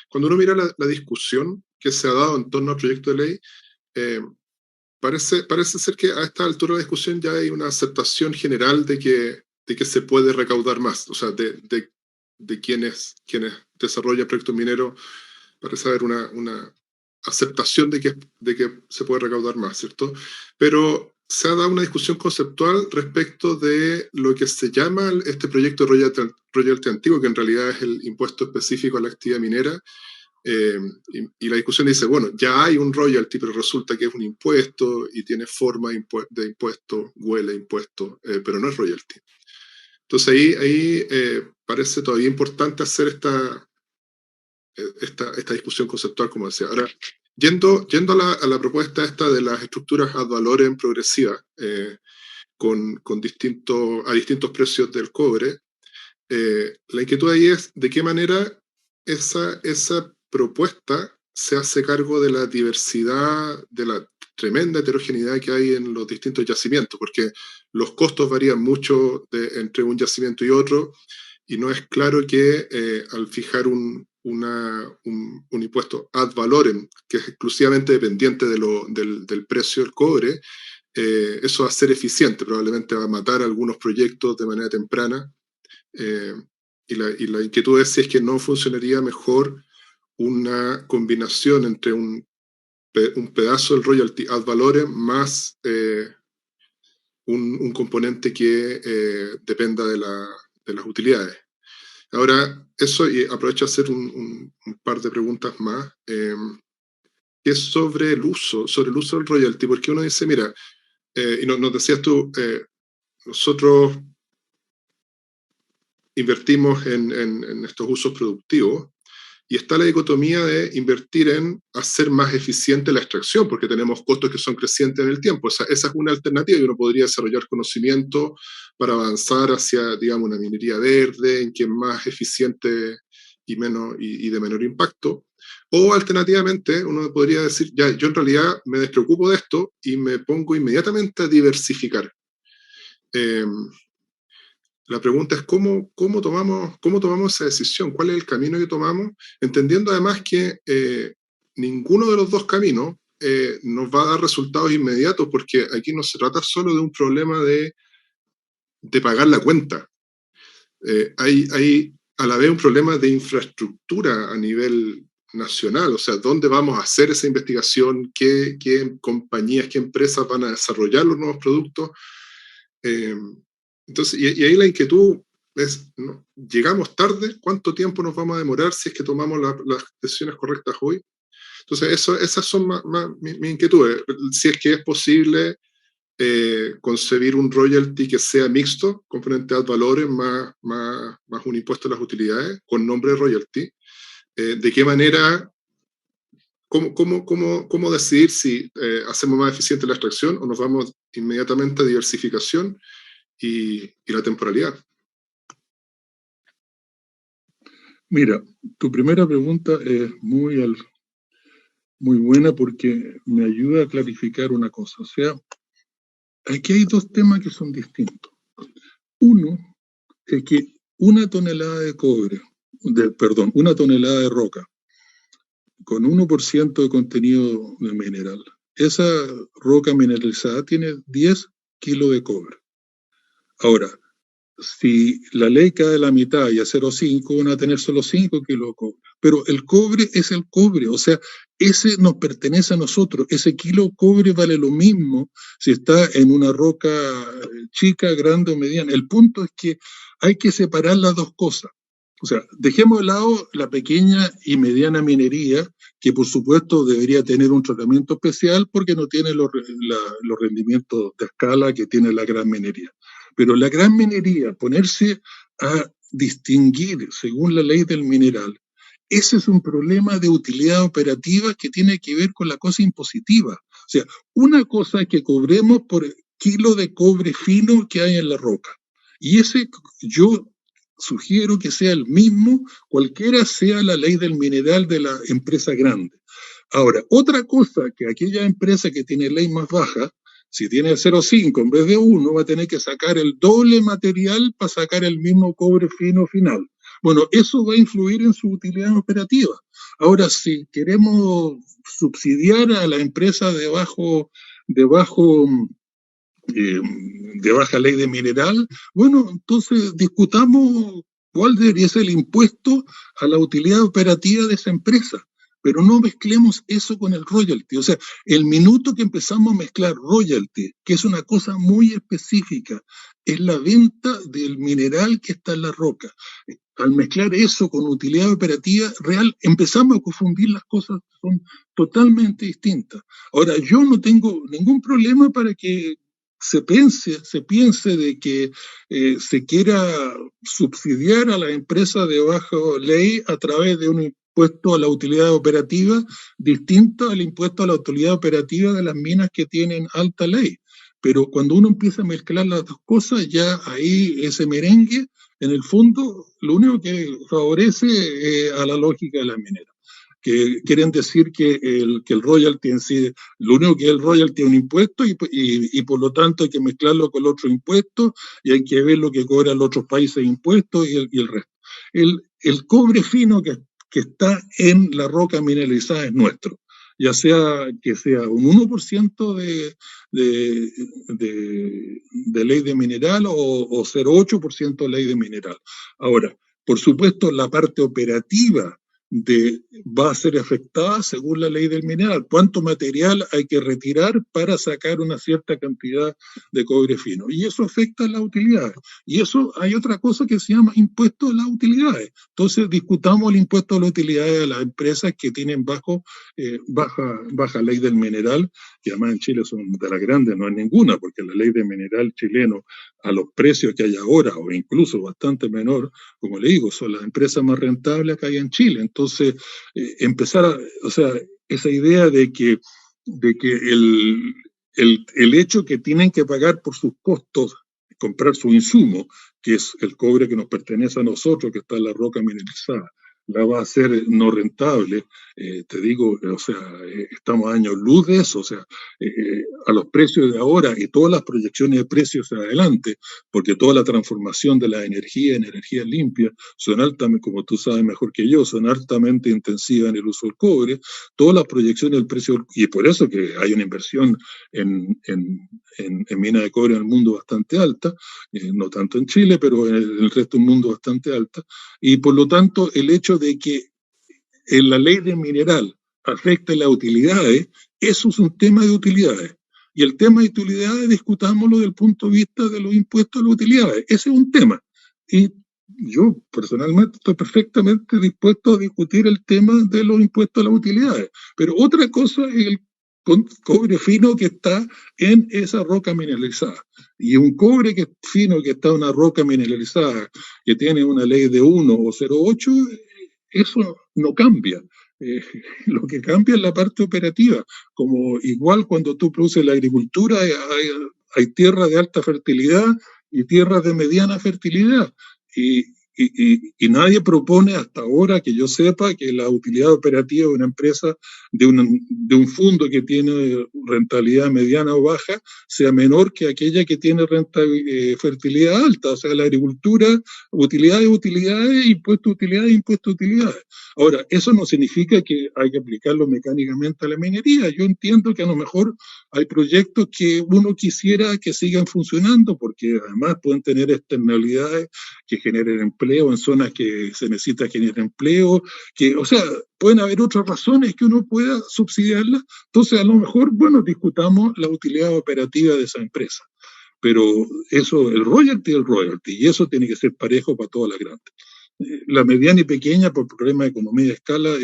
Cuando uno mira la discusión que se ha dado en torno al proyecto de ley, parece ser que a esta altura de la discusión ya hay una aceptación general de que se puede recaudar más. O sea, de quienes desarrollan proyectos mineros, parece haber una aceptación de que se puede recaudar más, ¿cierto? Pero se ha dado una discusión conceptual respecto de lo que se llama este proyecto de royalty antiguo, que en realidad es el impuesto específico a la actividad minera. Y la discusión dice, bueno, ya hay un royalty, pero resulta que es un impuesto y tiene forma de impuesto, huele a impuesto, pero no es royalty. Entonces ahí parece todavía importante hacer esta discusión conceptual, como decía. Ahora, yendo a la propuesta esta de las estructuras ad valorem progresivas, a distintos precios del cobre, la inquietud ahí es de qué manera esa propuesta se hace cargo de la diversidad, de la tremenda heterogeneidad que hay en los distintos yacimientos, porque los costos varían mucho entre un yacimiento y otro, y no es claro que al fijar un impuesto ad valorem, que es exclusivamente dependiente del precio del cobre, eso va a ser eficiente, probablemente va a matar algunos proyectos de manera temprana, y la inquietud es si es que no funcionaría mejor una combinación entre un pedazo del royalty ad valorem más un componente que dependa de las utilidades. Ahora, eso, y aprovecho a hacer un par de preguntas más, que es sobre el uso del royalty, porque uno dice, mira, y nos decías tú, nosotros invertimos en estos usos productivos, y está la dicotomía de invertir en hacer más eficiente la extracción, porque tenemos costos que son crecientes en el tiempo. Esa es una alternativa, y uno podría desarrollar conocimiento para avanzar hacia, digamos, una minería verde, en que es más eficiente y de menor impacto. O alternativamente, uno podría decir, ya, yo en realidad me despreocupo de esto y me pongo inmediatamente a diversificar. La pregunta es cómo tomamos esa decisión, cuál es el camino que tomamos, entendiendo además que ninguno de los dos caminos nos va a dar resultados inmediatos, porque aquí no se trata solo de un problema de pagar la cuenta. Hay a la vez un problema de infraestructura a nivel nacional, o sea, ¿dónde vamos a hacer esa investigación? ¿Qué compañías, qué empresas van a desarrollar los nuevos productos? Entonces, y ahí la inquietud es, ¿no? ¿Llegamos tarde? ¿Cuánto tiempo nos vamos a demorar si es que tomamos las decisiones correctas hoy? Entonces, esas son mis inquietudes. Si es que es posible concebir un royalty que sea mixto, componente ad valores más un impuesto a las utilidades, con nombre de royalty. ¿De qué manera, cómo decidir si hacemos más eficiente la extracción o nos vamos inmediatamente a diversificación y la temporalidad? Mira, tu primera pregunta es muy buena porque me ayuda a clarificar una cosa. O sea, aquí hay dos temas que son distintos. Uno es que una tonelada de una tonelada de roca con 1% de contenido de mineral, esa roca mineralizada tiene 10 kilos de cobre. Ahora, si la ley cae a la mitad y a 0,5 van a tener solo 5 kilos de cobre. Pero el cobre es el cobre, o sea, ese nos pertenece a nosotros. Ese kilo de cobre vale lo mismo si está en una roca chica, grande o mediana. El punto es que hay que separar las dos cosas. O sea, dejemos de lado la pequeña y mediana minería, que por supuesto debería tener un tratamiento especial porque no tiene los rendimientos de escala que tiene la gran minería. Pero la gran minería, ponerse a distinguir según la ley del mineral, ese es un problema de utilidad operativa que tiene que ver con la cosa impositiva. O sea, una cosa es que cobremos por kilo de cobre fino que hay en la roca. Y ese yo sugiero que sea el mismo, cualquiera sea la ley del mineral de la empresa grande. Ahora, otra cosa que aquella empresa que tiene ley más baja, si tiene 0,5 en vez de 1, va a tener que sacar el doble material para sacar el mismo cobre fino final. Bueno, eso va a influir en su utilidad operativa. Ahora, si queremos subsidiar a la empresa de baja ley de mineral, bueno, entonces discutamos cuál debería ser el impuesto a la utilidad operativa de esa empresa. Pero no mezclemos eso con el royalty. O sea, el minuto que empezamos a mezclar royalty, que es una cosa muy específica, es la venta del mineral que está en la roca. Al mezclar eso con utilidad operativa real, empezamos a confundir las cosas que son totalmente distintas. Ahora, yo no tengo ningún problema para que se piense de que se quiera subsidiar a la empresa de baja ley a través de un impuesto a la utilidad operativa distinto al impuesto a la utilidad operativa de las minas que tienen alta ley. Pero cuando uno empieza a mezclar las dos cosas, ya ahí ese merengue, en el fondo, lo único que favorece a la lógica de la minera. Que quieren decir que el royalty en sí, lo único que es el royalty es un impuesto y por lo tanto hay que mezclarlo con el otro impuesto y hay que ver lo que cobran los otros países de impuestos y el resto. El cobre fino que está en la roca mineralizada es nuestro, ya sea que sea un 1% de ley de mineral o 0,8% de ley de mineral. Ahora, por supuesto, la parte operativa va a ser afectada según la ley del mineral. ¿Cuánto material hay que retirar para sacar una cierta cantidad de cobre fino? Y eso afecta a las utilidades. Y eso hay otra cosa que se llama impuesto a las utilidades. Entonces discutamos el impuesto a las utilidades de las empresas que tienen baja ley del mineral, que además en Chile son de las grandes, no hay ninguna, porque la ley del mineral chileno a los precios que hay ahora, o incluso bastante menor, como le digo, son las empresas más rentables que hay en Chile. Entonces, esa idea de que el hecho que tienen que pagar por sus costos, comprar su insumo, que es el cobre que nos pertenece a nosotros, que está en la roca mineralizada, la va a hacer no rentable. Te digo, o sea, estamos a años luz de eso, o sea, a los precios de ahora y todas las proyecciones de precios hacia adelante, porque toda la transformación de la energía en energía limpia son altamente, como tú sabes mejor que yo, son altamente intensivas en el uso del cobre, todas las proyecciones del precio, y por eso que hay una inversión en minas de cobre en el mundo bastante alta, no tanto en Chile, pero en el resto del mundo bastante alta, y por lo tanto el hecho de que en la ley de mineral afecte las utilidades, eso es un tema de utilidades. Y el tema de utilidades discutámoslo desde el punto de vista de los impuestos a las utilidades. Ese es un tema. Y yo personalmente estoy perfectamente dispuesto a discutir el tema de los impuestos a las utilidades. Pero otra cosa es el cobre fino que está en esa roca mineralizada. Y un cobre fino que está en una roca mineralizada que tiene una ley de 1 o 0,8, eso no cambia. Lo que cambia es la parte operativa. Como igual cuando tú produces la agricultura, hay tierras de alta fertilidad y tierras de mediana fertilidad. Y nadie propone hasta ahora, que yo sepa, que la utilidad operativa de una empresa, de un fondo que tiene rentabilidad mediana o baja, sea menor que aquella que tiene fertilidad alta. O sea, la agricultura, utilidades, impuestos a utilidades, impuestos a utilidades. Ahora, eso no significa que hay que aplicarlo mecánicamente a la minería. Yo entiendo que a lo mejor hay proyectos que uno quisiera que sigan funcionando, porque además pueden tener externalidades que generen empleo en zonas que se necesita generar empleo, o sea, pueden haber otras razones que uno pueda subsidiarlas. Entonces, a lo mejor, bueno, discutamos la utilidad operativa de esa empresa. Pero eso, el royalty, y eso tiene que ser parejo para todas las grandes. La mediana y pequeña, por problemas de economía de escala,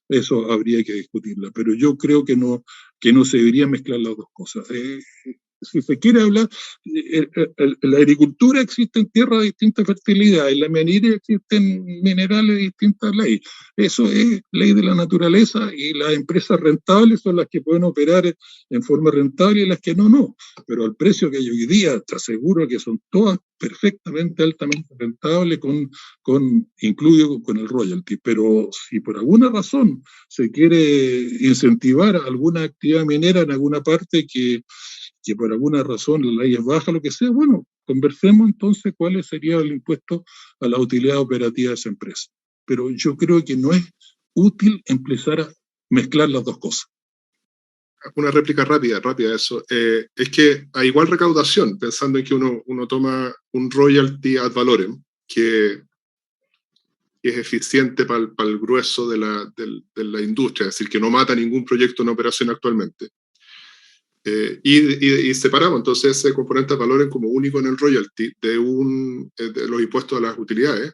eso habría que discutirla. Pero yo creo que no se debería mezclar las dos cosas. Si se quiere hablar, en la agricultura existen tierras de distinta fertilidad, en la minería existen minerales de distintas leyes. Eso es ley de la naturaleza, y las empresas rentables son las que pueden operar en forma rentable y las que no. Pero al precio que hay hoy día, te aseguro que son todas perfectamente, altamente rentables, incluido con el royalty. Pero si por alguna razón se quiere incentivar alguna actividad minera en alguna parte que por alguna razón la ley es baja, lo que sea, bueno, conversemos entonces cuál sería el impuesto a la utilidad operativa de esa empresa. Pero yo creo que no es útil empezar a mezclar las dos cosas. Una réplica rápida a eso. Es que a igual recaudación, pensando en que uno toma un royalty ad valorem, que es eficiente para el grueso de la industria, es decir, que no mata ningún proyecto en operación actualmente. Y separamos entonces ese componente de valores como único en el royalty de los impuestos a las utilidades.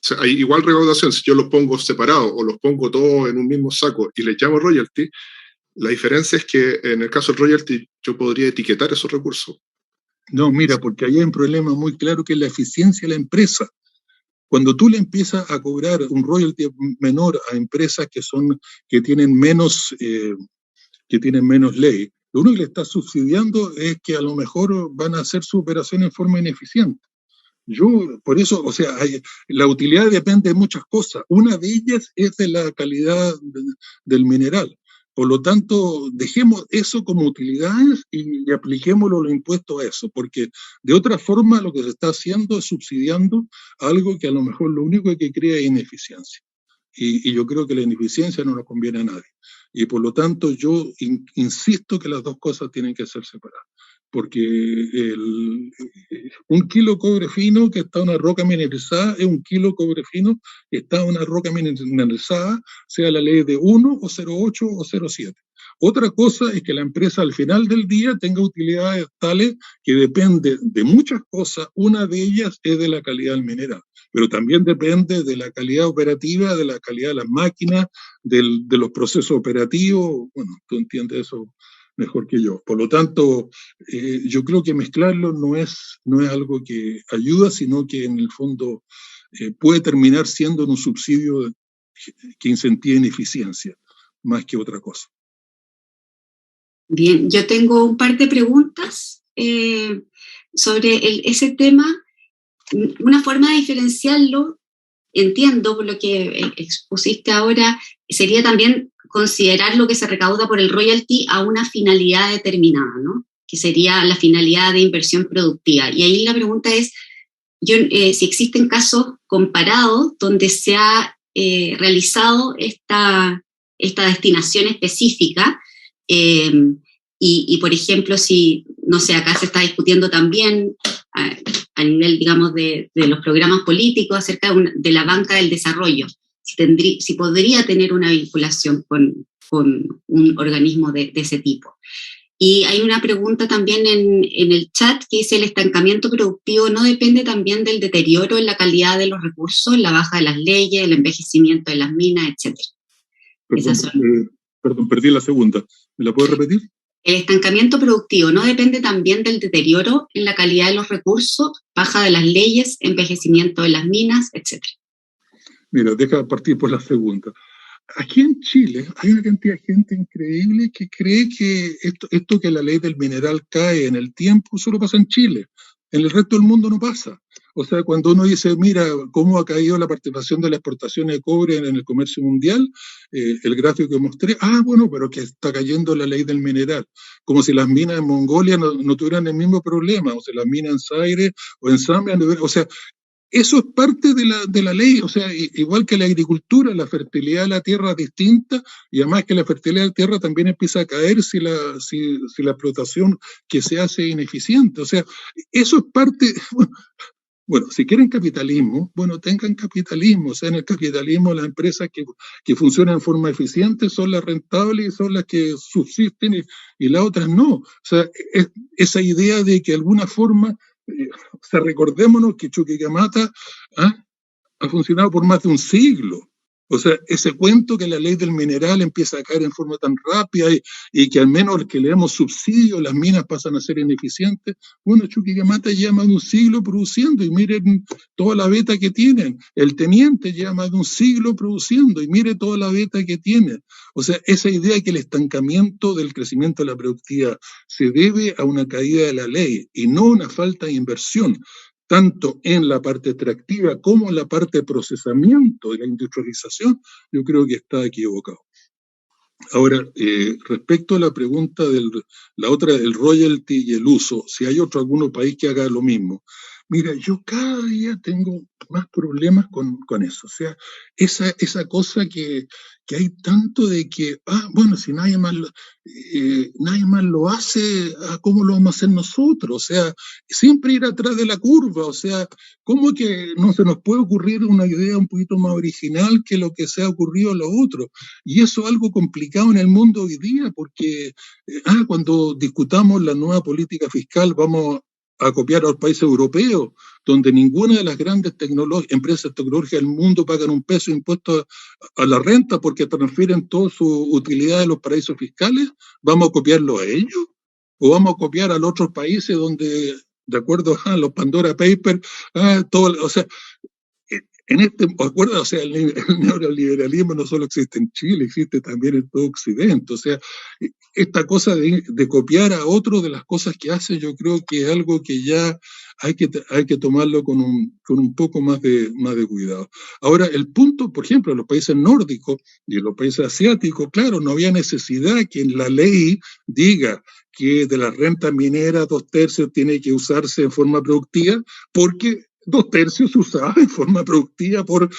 O sea, hay igual recaudación. Si yo los pongo separados o los pongo todos en un mismo saco y les llamo royalty, la diferencia es que en el caso del royalty yo podría etiquetar esos recursos. No, mira, porque ahí hay un problema muy claro, que es la eficiencia de la empresa. Cuando tú le empiezas a cobrar un royalty menor a empresas que tienen menos ley, lo único que le está subsidiando es que a lo mejor van a hacer su operación en forma ineficiente. Por eso, o sea, la utilidad depende de muchas cosas. Una de ellas es de la calidad del mineral. Por lo tanto, dejemos eso como utilidades y apliquémoslo los impuestos a eso, porque de otra forma lo que se está haciendo es subsidiando algo que a lo mejor lo único que crea es ineficiencia. Y yo creo que la ineficiencia no nos conviene a nadie. Y por lo tanto yo insisto que las dos cosas tienen que ser separadas. Porque un kilo cobre fino que está en una roca mineralizada es un kilo cobre fino que está en una roca mineralizada, sea la ley de 1 o 0,8 o 0,7. Otra cosa es que la empresa al final del día tenga utilidades tales que depende de muchas cosas. Una de ellas es de la calidad del mineral, pero también depende de la calidad operativa, de la calidad de las máquinas, de los procesos operativos. Bueno, tú entiendes eso mejor que yo. Por lo tanto, yo creo que mezclarlo no es algo que ayuda, sino que en el fondo puede terminar siendo un subsidio que incentive ineficiencia, más que otra cosa. Bien, yo tengo un par de preguntas sobre ese tema. Una forma de diferenciarlo entiendo por lo que expusiste ahora, sería también considerar lo que se recauda por el royalty a una finalidad determinada, ¿no? Que sería la finalidad de inversión productiva. Y ahí la pregunta es, si existen casos comparados donde se ha realizado esta destinación específica, y por ejemplo, si, no sé, acá se está discutiendo también a nivel, digamos, de los programas políticos acerca de la banca del desarrollo, si podría tener una vinculación con un organismo de ese tipo. Y hay una pregunta también en el chat que dice: ¿el estancamiento productivo no depende también del deterioro en la calidad de los recursos, la baja de las leyes, el envejecimiento de las minas, etcétera? Perdón, perdí la segunda. ¿Me la puedes repetir? El estancamiento productivo no depende también del deterioro en la calidad de los recursos, baja de las leyes, envejecimiento de las minas, etcétera. Mira, deja partir por la segunda. Aquí en Chile hay una cantidad de gente increíble que cree que esto que la ley del mineral cae en el tiempo solo pasa en Chile. En el resto del mundo no pasa. O sea, cuando uno dice, mira, cómo ha caído la participación de la exportación de cobre en el comercio mundial, el gráfico que mostré, bueno, pero que está cayendo la ley del mineral. Como si las minas en Mongolia no tuvieran el mismo problema, o sea, las minas en Zaire o en Zambia, o sea, eso es parte de la ley, o sea, igual que la agricultura, la fertilidad de la tierra es distinta, y además que la fertilidad de la tierra también empieza a caer si la explotación que se hace es ineficiente. O sea, eso es parte. Bueno, si quieren capitalismo, bueno, tengan capitalismo. O sea, en el capitalismo las empresas que funcionan en forma eficiente son las rentables y son las que subsisten y las otras no. O sea, esa idea de que de alguna forma, o sea, recordémonos que Chuquicamata ha funcionado por más de un siglo. O sea, ese cuento que la ley del mineral empieza a caer en forma tan rápida y que al menos que le damos subsidios, las minas pasan a ser ineficientes. Bueno, Chuquicamata lleva más de un siglo produciendo y miren toda la beta que tienen. El teniente lleva más de un siglo produciendo y mire toda la beta que tiene. O sea, esa idea de que el estancamiento del crecimiento de la productividad se debe a una caída de la ley y no una falta de inversión, tanto en la parte extractiva como en la parte de procesamiento y la industrialización, yo creo que está equivocado. Ahora, respecto a la pregunta la otra, el royalty y el uso, si hay alguno país que haga lo mismo. Mira, yo cada día tengo más problemas con eso. O sea, esa cosa que hay tanto de que, bueno, si nadie más lo hace, ¿cómo lo vamos a hacer nosotros? O sea, siempre ir atrás de la curva. O sea, ¿cómo que no se nos puede ocurrir una idea un poquito más original que lo que se ha ocurrido a lo otro? Y eso es algo complicado en el mundo hoy día, porque cuando discutamos la nueva política fiscal vamos a copiar a los países europeos, donde ninguna de las grandes empresas tecnológicas del mundo pagan un peso de impuesto a la renta porque transfieren toda su utilidad de los paraísos fiscales. ¿Vamos a copiarlo a ellos? ¿O vamos a copiar a los otros países donde, de acuerdo a los Pandora Papers, o sea, o sea, el neoliberalismo no solo existe en Chile, existe también en todo Occidente. O sea, esta cosa de copiar a otros de las cosas que hacen, yo creo que es algo que ya hay que tomarlo con un poco más de cuidado. Ahora, el punto, por ejemplo, en los países nórdicos y en los países asiáticos, claro, no había necesidad que en la ley diga que de las rentas mineras 2/3 tiene que usarse en forma productiva, porque 2/3 se usaba en forma productiva por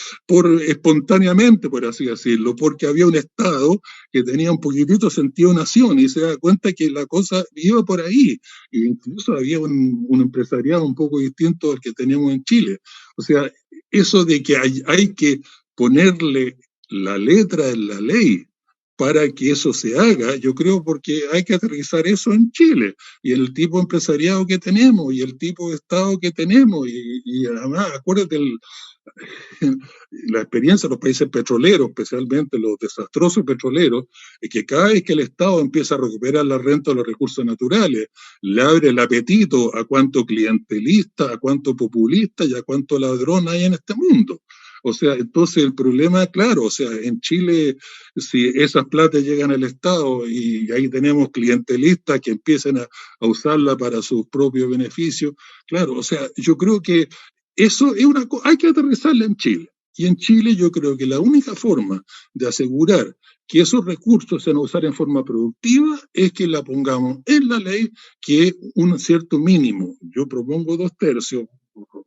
espontáneamente, por así decirlo, porque había un Estado que tenía un poquitito sentido de nación y se da cuenta que la cosa iba por ahí. E incluso había un empresariado un poco distinto al que tenemos en Chile. O sea, eso de que hay que ponerle la letra en la ley para que eso se haga, yo creo, porque hay que aterrizar eso en Chile, y el tipo de empresariado que tenemos, y el tipo de Estado que tenemos, y además, acuérdate, la experiencia de los países petroleros, especialmente los desastrosos petroleros, es que cada vez que el Estado empieza a recuperar la renta de los recursos naturales, le abre el apetito a cuánto clientelista, a cuánto populista y a cuánto ladrón hay en este mundo. O sea, entonces el problema, claro, o sea, en Chile, si esas platas llegan al Estado y ahí tenemos clientelistas que empiezan a usarla para sus propios beneficios, claro, o sea, yo creo que eso es una cosa, hay que aterrizarla en Chile. Y en Chile yo creo que la única forma de asegurar que esos recursos se van a usar en forma productiva es que la pongamos en la ley, que un cierto mínimo. Yo propongo 2/3,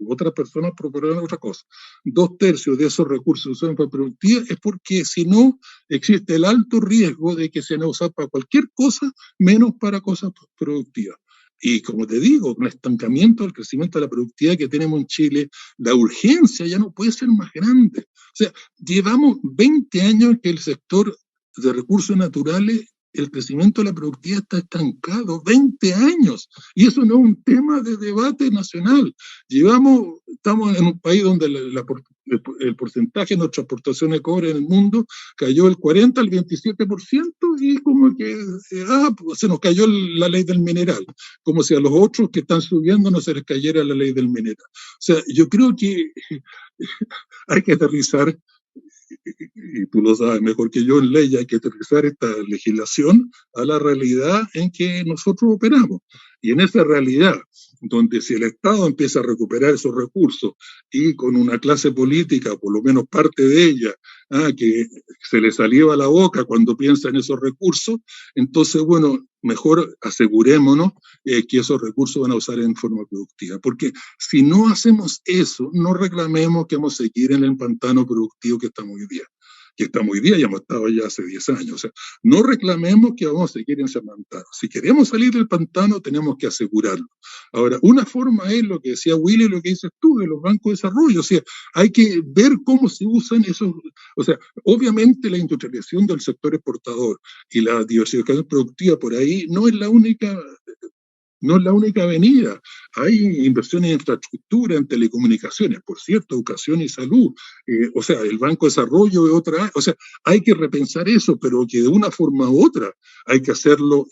otras personas proponen otra cosa. 2/3 de esos recursos usados en forma productiva es porque si no existe el alto riesgo de que se van a usar para cualquier cosa menos para cosas productivas. Y como te digo, un estancamiento del crecimiento de la productividad que tenemos en Chile, la urgencia ya no puede ser más grande. O sea, llevamos 20 años que el sector de recursos naturales, el crecimiento de la productividad está estancado, 20 años. Y eso no es un tema de debate nacional. Estamos en un país donde el porcentaje de nuestras exportaciones de cobre en el mundo cayó del 40 al 27%, y como que pues se nos cayó la ley del mineral, como si a los otros que están subiendo no se les cayera la ley del mineral. O sea, yo creo que hay que aterrizar, y tú lo sabes mejor que yo, en ley hay que aterrizar esta legislación a la realidad en que nosotros operamos. Y en esa realidad, donde si el Estado empieza a recuperar esos recursos y con una clase política, por lo menos parte de ella, que se le saliva la boca cuando piensa en esos recursos, entonces, bueno, mejor asegurémonos que esos recursos van a usar en forma productiva. Porque si no hacemos eso, no reclamemos que vamos a seguir en el pantano productivo que estamos hoy día. Ya hemos estado ya hace 10 años. O sea, no reclamemos que vamos a seguir en ese pantano. Si queremos salir del pantano, tenemos que asegurarlo. Ahora, una forma es lo que decía Willy, lo que dices tú, de los bancos de desarrollo. O sea, hay que ver cómo se usan esos. O sea, obviamente la industrialización del sector exportador y la diversificación productiva por ahí no es la única avenida. Hay inversiones en infraestructura, en telecomunicaciones, por cierto, educación y salud. O sea, el Banco de Desarrollo es otra. O sea, hay que repensar eso, pero que de una forma u otra hay que hacerlo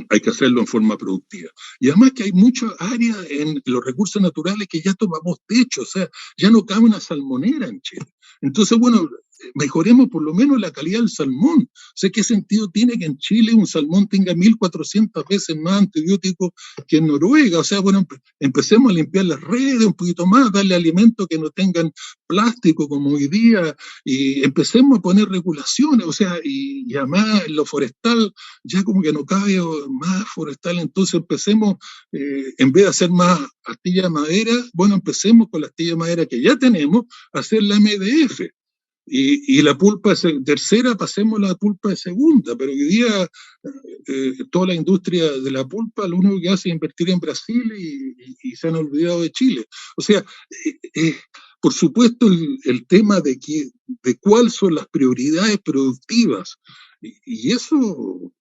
hay que hacerlo en forma productiva. Y además que hay muchas áreas en los recursos naturales que ya tomamos techo, o sea, ya no cabe una salmonera en Chile. Entonces, bueno, mejoremos por lo menos la calidad del salmón. O sea, ¿qué sentido tiene que en Chile un salmón tenga 1.400 veces más antibióticos que en Noruega? O sea, bueno, empecemos a limpiar las redes un poquito más, darle alimentos que no tengan plástico como hoy día, y empecemos a poner regulaciones. O sea, y además lo forestal, ya como que no cabe más forestal, entonces empecemos, en vez de hacer más astilla de madera, bueno, empecemos con la astilla de madera que ya tenemos, a hacer la MDF. Y la pulpa tercera, pasemos a la pulpa de segunda, pero hoy día toda la industria de la pulpa lo único que hace es invertir en Brasil y se han olvidado de Chile. O sea, por supuesto el tema de cuáles son las prioridades productivas, y eso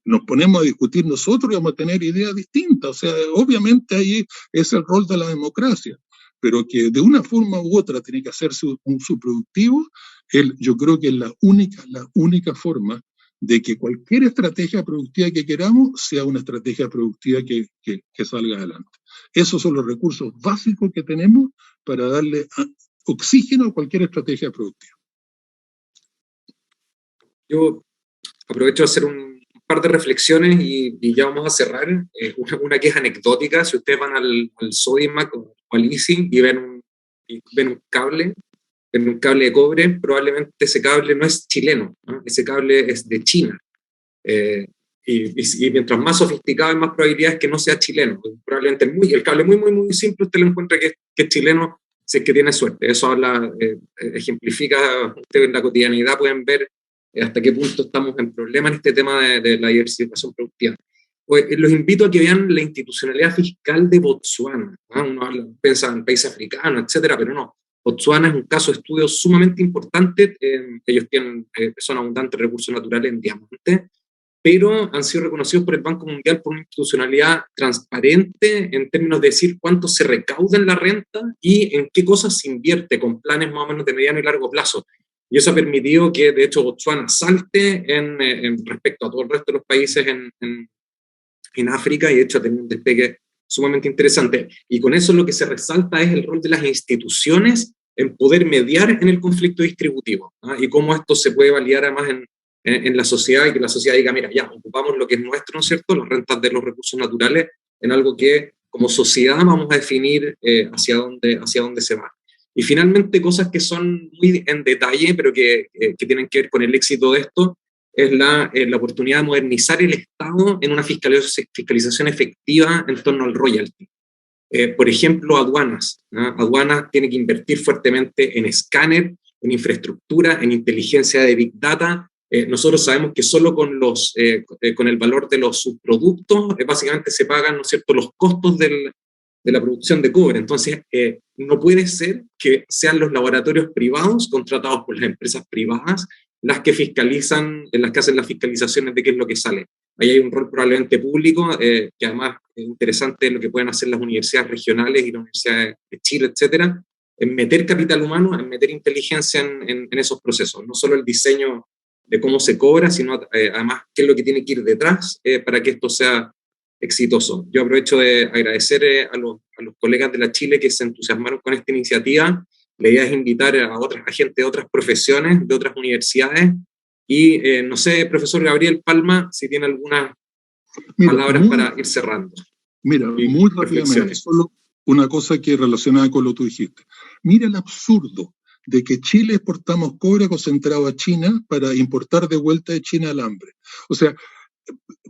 nos ponemos a discutir nosotros y vamos a tener ideas distintas. O sea, obviamente ahí es el rol de la democracia, pero que de una forma u otra tiene que hacerse un uso productivo. Yo creo que es la única forma de que cualquier estrategia productiva que queramos sea una estrategia productiva que salga adelante. Esos son los recursos básicos que tenemos para darle oxígeno a cualquier estrategia productiva. Yo aprovecho de hacer un par de reflexiones y ya vamos a cerrar. Una que es anecdótica: si ustedes van al Sodimac o al Easy y ven un cable de cobre, probablemente ese cable no es chileno, ¿no? Ese cable es de China. Y mientras más sofisticado, hay más probabilidades que no sea chileno. Probablemente el cable muy, muy, muy simple, usted lo encuentra que es chileno, si es que tiene suerte. Eso ejemplifica, ustedes en la cotidianidad pueden ver hasta qué punto estamos en problemas en este tema de la diversificación productiva. Los invito a que vean la institucionalidad fiscal de Botsuana, ¿no? Uno piensa en países africanos, etcétera, pero no. Botsuana es un caso de estudio sumamente importante. Ellos son abundantes recursos naturales en diamante, pero han sido reconocidos por el Banco Mundial por una institucionalidad transparente en términos de decir cuánto se recauda en la renta y en qué cosas se invierte, con planes más o menos de mediano y largo plazo. Y eso ha permitido que, de hecho, Botsuana salte respecto a todo el resto de los países en África, y de hecho ha tenido un despegue sumamente interesante. Y con eso lo que se resalta es el rol de las instituciones en poder mediar en el conflicto distributivo, ¿no? Y cómo esto se puede validar además en la sociedad, y que la sociedad diga, mira, ya, ocupamos lo que es nuestro, ¿no es cierto?, las rentas de los recursos naturales, en algo que como sociedad vamos a definir hacia dónde se va. Y finalmente, cosas que son muy en detalle, pero que tienen que ver con el éxito de esto, es la oportunidad de modernizar el Estado en una fiscalización efectiva en torno al royalty. Por ejemplo, aduanas, ¿no? Aduanas tiene que invertir fuertemente en escáner, en infraestructura, en inteligencia de Big Data. Nosotros sabemos que solo con el valor de los subproductos básicamente se pagan, ¿no es cierto?, los costos de la producción de cobre. Entonces, no puede ser que sean los laboratorios privados contratados por las empresas privadas las que fiscalizan, las que hacen las fiscalizaciones de qué es lo que sale. Ahí hay un rol probablemente público, que además es interesante lo que pueden hacer las universidades regionales y las universidades de Chile, etcétera, en meter capital humano, en meter inteligencia en esos procesos. No solo el diseño de cómo se cobra, sino además qué es lo que tiene que ir detrás para que esto sea exitoso. Yo aprovecho de agradecer a los colegas de la Chile que se entusiasmaron con esta iniciativa. La idea es invitar a gente de otras profesiones, de otras universidades, y no sé, profesor Gabriel Palma, si tiene algunas palabras para ir cerrando. Mira, muy rápidamente, solo una cosa que es relacionada con lo que tú dijiste. Mira el absurdo de que Chile exportamos cobre concentrado a China para importar de vuelta de China alambre. O sea,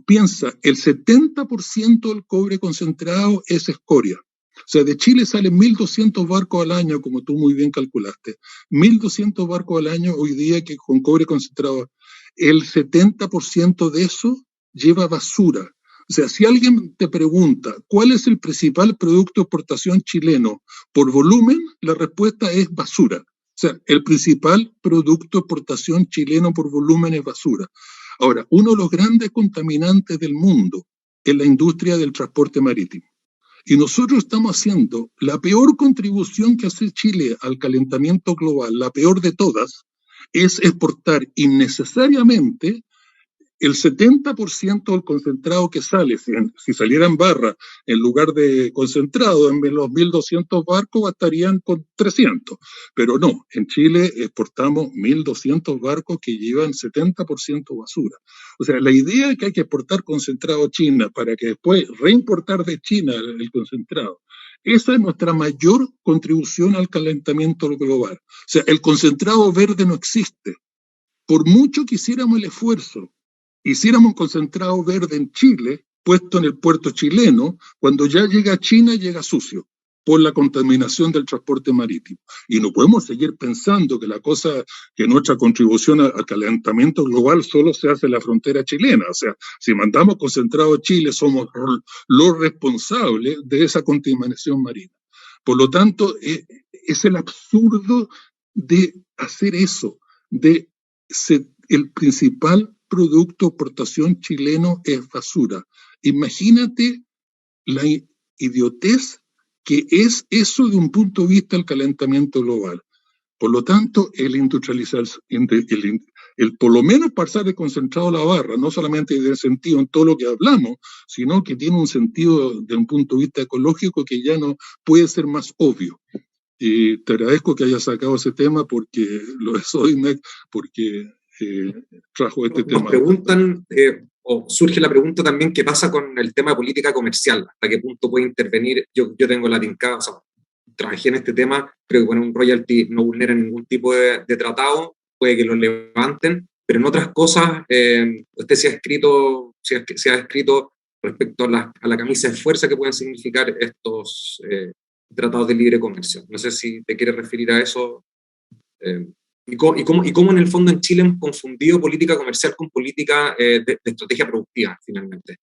piensa, el 70% del cobre concentrado es escoria. O sea, de Chile salen 1.200 barcos al año, como tú muy bien calculaste. 1.200 barcos al año hoy día que con cobre concentrado. El 70% de eso lleva basura. O sea, si alguien te pregunta cuál es el principal producto de exportación chileno por volumen, la respuesta es basura. O sea, el principal producto de exportación chileno por volumen es basura. Ahora, uno de los grandes contaminantes del mundo es la industria del transporte marítimo. Y nosotros estamos haciendo la peor contribución que hace Chile al calentamiento global, la peor de todas, es exportar innecesariamente el 70% del concentrado que sale. Si saliera en barra en lugar de concentrado, en los 1.200 barcos bastarían con 300. Pero no, en Chile exportamos 1.200 barcos que llevan 70% basura. O sea, la idea es que hay que exportar concentrado a China para que después reimportar de China el concentrado. Esa es nuestra mayor contribución al calentamiento global. O sea, el concentrado verde no existe. Por mucho que hiciéramos el esfuerzo, hiciéramos un concentrado verde en Chile, puesto en el puerto chileno, cuando ya llega a China llega sucio, por la contaminación del transporte marítimo. Y no podemos seguir pensando que nuestra contribución al calentamiento global solo se hace en la frontera chilena. O sea, si mandamos concentrado a Chile, somos los responsables de esa contaminación marina. Por lo tanto, es el absurdo de hacer eso, de ser el principal producto de exportación chileno es basura. Imagínate la idiotez que es eso de un punto de vista del calentamiento global. Por lo tanto, por lo menos pasar de concentrado a la barra, no solamente de sentido en todo lo que hablamos, sino que tiene un sentido de un punto de vista ecológico que ya no puede ser más obvio. Y te agradezco que hayas sacado ese tema porque lo de Sodimec, porque trajo este tema. Nos preguntan, o surge la pregunta también, ¿qué pasa con el tema de política comercial? ¿Hasta qué punto puede intervenir? Yo tengo la tincada, o sea, trabajé en este tema, creo que bueno, un royalty no vulnera ningún tipo de tratado, puede que lo levanten, pero en otras cosas, usted se ha escrito respecto a la camisa de fuerza que pueden significar estos tratados de libre comercio. No sé si te quieres referir a eso. Y cómo en el fondo en Chile hemos confundido política comercial con política de estrategia productiva, finalmente.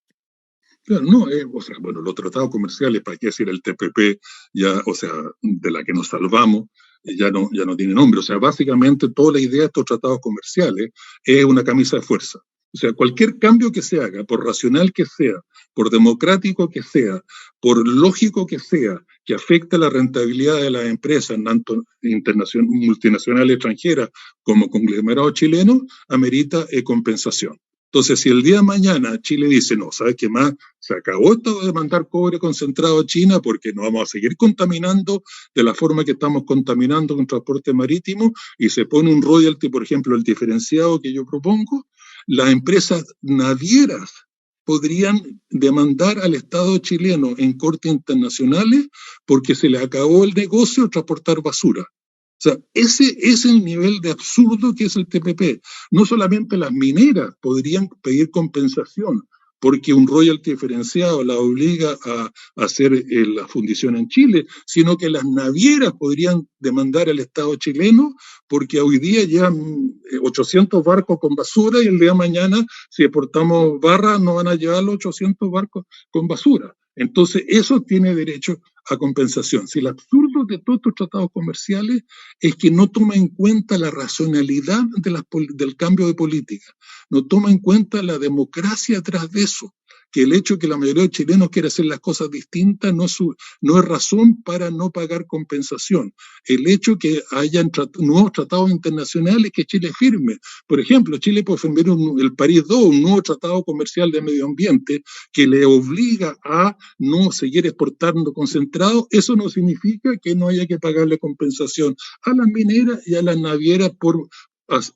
Claro, no, o sea, bueno, los tratados comerciales, para qué decir el TPP, ya, o sea, de la que nos salvamos, ya no tiene nombre. O sea, básicamente toda la idea de estos tratados comerciales es una camisa de fuerza. O sea, cualquier cambio que se haga, por racional que sea, por democrático que sea, por lógico que sea, que afecte la rentabilidad de las empresas, tanto multinacionales extranjeras como conglomerados chilenos, amerita compensación. Entonces, si el día de mañana Chile dice, no, ¿sabes qué más? Se acabó esto de mandar cobre concentrado a China porque no vamos a seguir contaminando de la forma que estamos contaminando con transporte marítimo, y se pone un royalty, por ejemplo, el diferenciado que yo propongo, las empresas navieras podrían demandar al Estado chileno en cortes internacionales porque se le acabó el negocio de transportar basura. O sea, ese es el nivel de absurdo que es el TPP. No solamente las mineras podrían pedir compensación porque un royalty diferenciado la obliga a hacer la fundición en Chile, sino que las navieras podrían demandar al Estado chileno porque hoy día llevan 800 barcos con basura y el día de mañana, si exportamos barra, no van a llevar los 800 barcos con basura. Entonces, eso tiene derecho a compensación. Si el absurdo de todos estos tratados comerciales es que no toma en cuenta la racionalidad del cambio de política, no toma en cuenta la democracia atrás de eso, que el hecho de que la mayoría de chilenos quiera hacer las cosas distintas no es razón para no pagar compensación. El hecho que hayan nuevos tratados internacionales que Chile firme. Por ejemplo, Chile puede firmar el París II, un nuevo tratado comercial de medio ambiente que le obliga a no seguir exportando concentrado. Eso no significa que no haya que pagarle compensación a las mineras y a las navieras por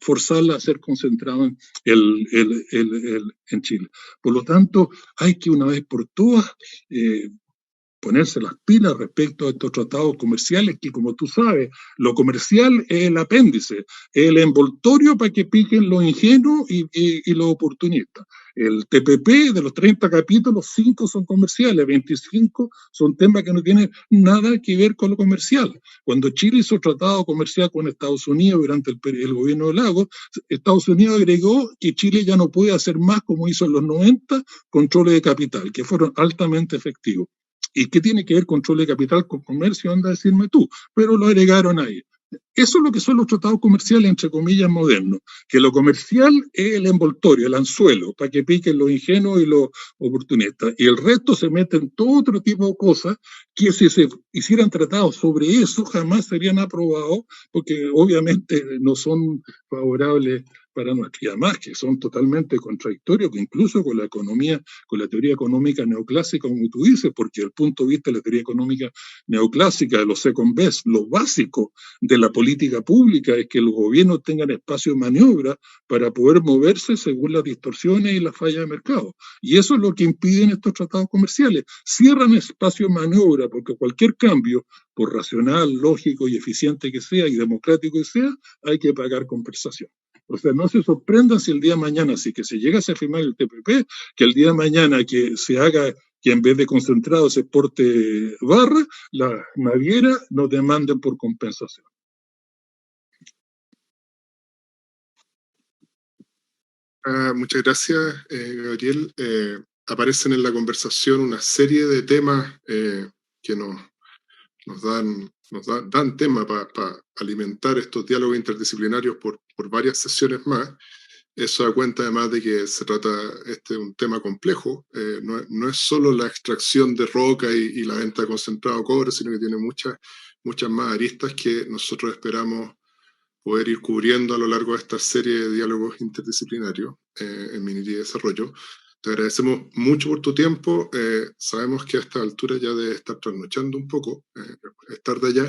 forzarla a ser concentrado en Chile. Por lo tanto, hay que una vez por todas ponerse las pilas respecto a estos tratados comerciales que, como tú sabes, lo comercial es el apéndice, es el envoltorio para que piquen los ingenuos y los oportunistas. El TPP, de los 30 capítulos, 5 son comerciales, 25 son temas que no tienen nada que ver con lo comercial. Cuando Chile hizo tratado comercial con Estados Unidos durante el gobierno de Lagos, Estados Unidos agregó que Chile ya no puede hacer más, como hizo en los 90, controles de capital, que fueron altamente efectivos. ¿Y qué tiene que ver control de capital con comercio? Anda a decirme tú, pero lo agregaron ahí. Eso es lo que son los tratados comerciales, entre comillas, modernos, que lo comercial es el envoltorio, el anzuelo, para que piquen los ingenuos y los oportunistas, y el resto se mete en todo otro tipo de cosas que si se hicieran tratados sobre eso jamás serían aprobados, porque obviamente no son favorables para nosotros, y además que son totalmente contradictorios, que incluso con la economía, con la teoría económica neoclásica, como tú dices, porque desde el punto de vista de la teoría económica neoclásica, de los second best, lo básico de la política pública es que los gobiernos tengan espacio de maniobra para poder moverse según las distorsiones y las fallas de mercado. Y eso es lo que impiden estos tratados comerciales. Cierran espacio de maniobra porque cualquier cambio, por racional, lógico y eficiente que sea y democrático que sea, hay que pagar compensación. O sea, no se sorprendan si el día de mañana, si que se llegase a firmar el TPP, que el día de mañana que se haga, que en vez de concentrado se exporte barra, las navieras nos demanden por compensación. Muchas gracias, Gabriel. Aparecen en la conversación una serie de temas que nos dan tema para alimentar estos diálogos interdisciplinarios por varias sesiones más. Eso da cuenta además de que se trata de un tema complejo. No es solo la extracción de roca y la venta de concentrado cobre, sino que tiene muchas más aristas que nosotros esperamos poder ir cubriendo a lo largo de esta serie de diálogos interdisciplinarios en Minería y Desarrollo. Te agradecemos mucho por tu tiempo. Sabemos que a esta altura ya debe estar trasnochando un poco, es tarde ya.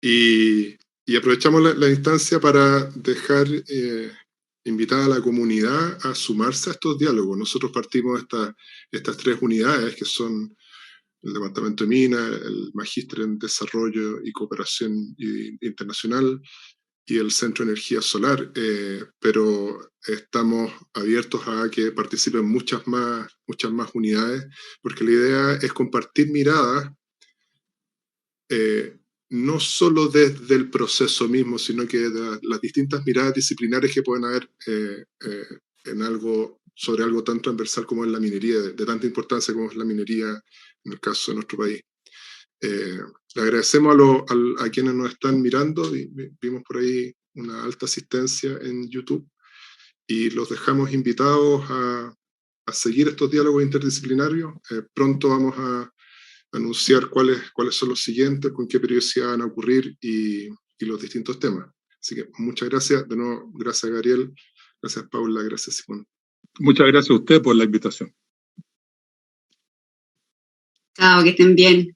y aprovechamos la instancia para dejar invitada a la comunidad a sumarse a estos diálogos. Nosotros partimos estas 3 unidades que son el Departamento de Minas, el Magíster en Desarrollo y Cooperación Internacional y el Centro de Energía Solar, pero estamos abiertos a que participen muchas más unidades, porque la idea es compartir miradas, no solo desde el proceso mismo, sino que de las distintas miradas disciplinares que pueden haber sobre algo tan transversal como es la minería, de tanta importancia como es la minería en el caso de nuestro país. Le agradecemos a quienes nos están mirando, vimos por ahí una alta asistencia en YouTube, y los dejamos invitados a seguir estos diálogos interdisciplinarios. Pronto vamos a anunciar cuáles son los siguientes, con qué periodicidad van a ocurrir y los distintos temas. Así que muchas gracias, de nuevo, gracias Gabriel, gracias Paula, gracias Simón. Muchas gracias a usted por la invitación. Chao, que estén bien.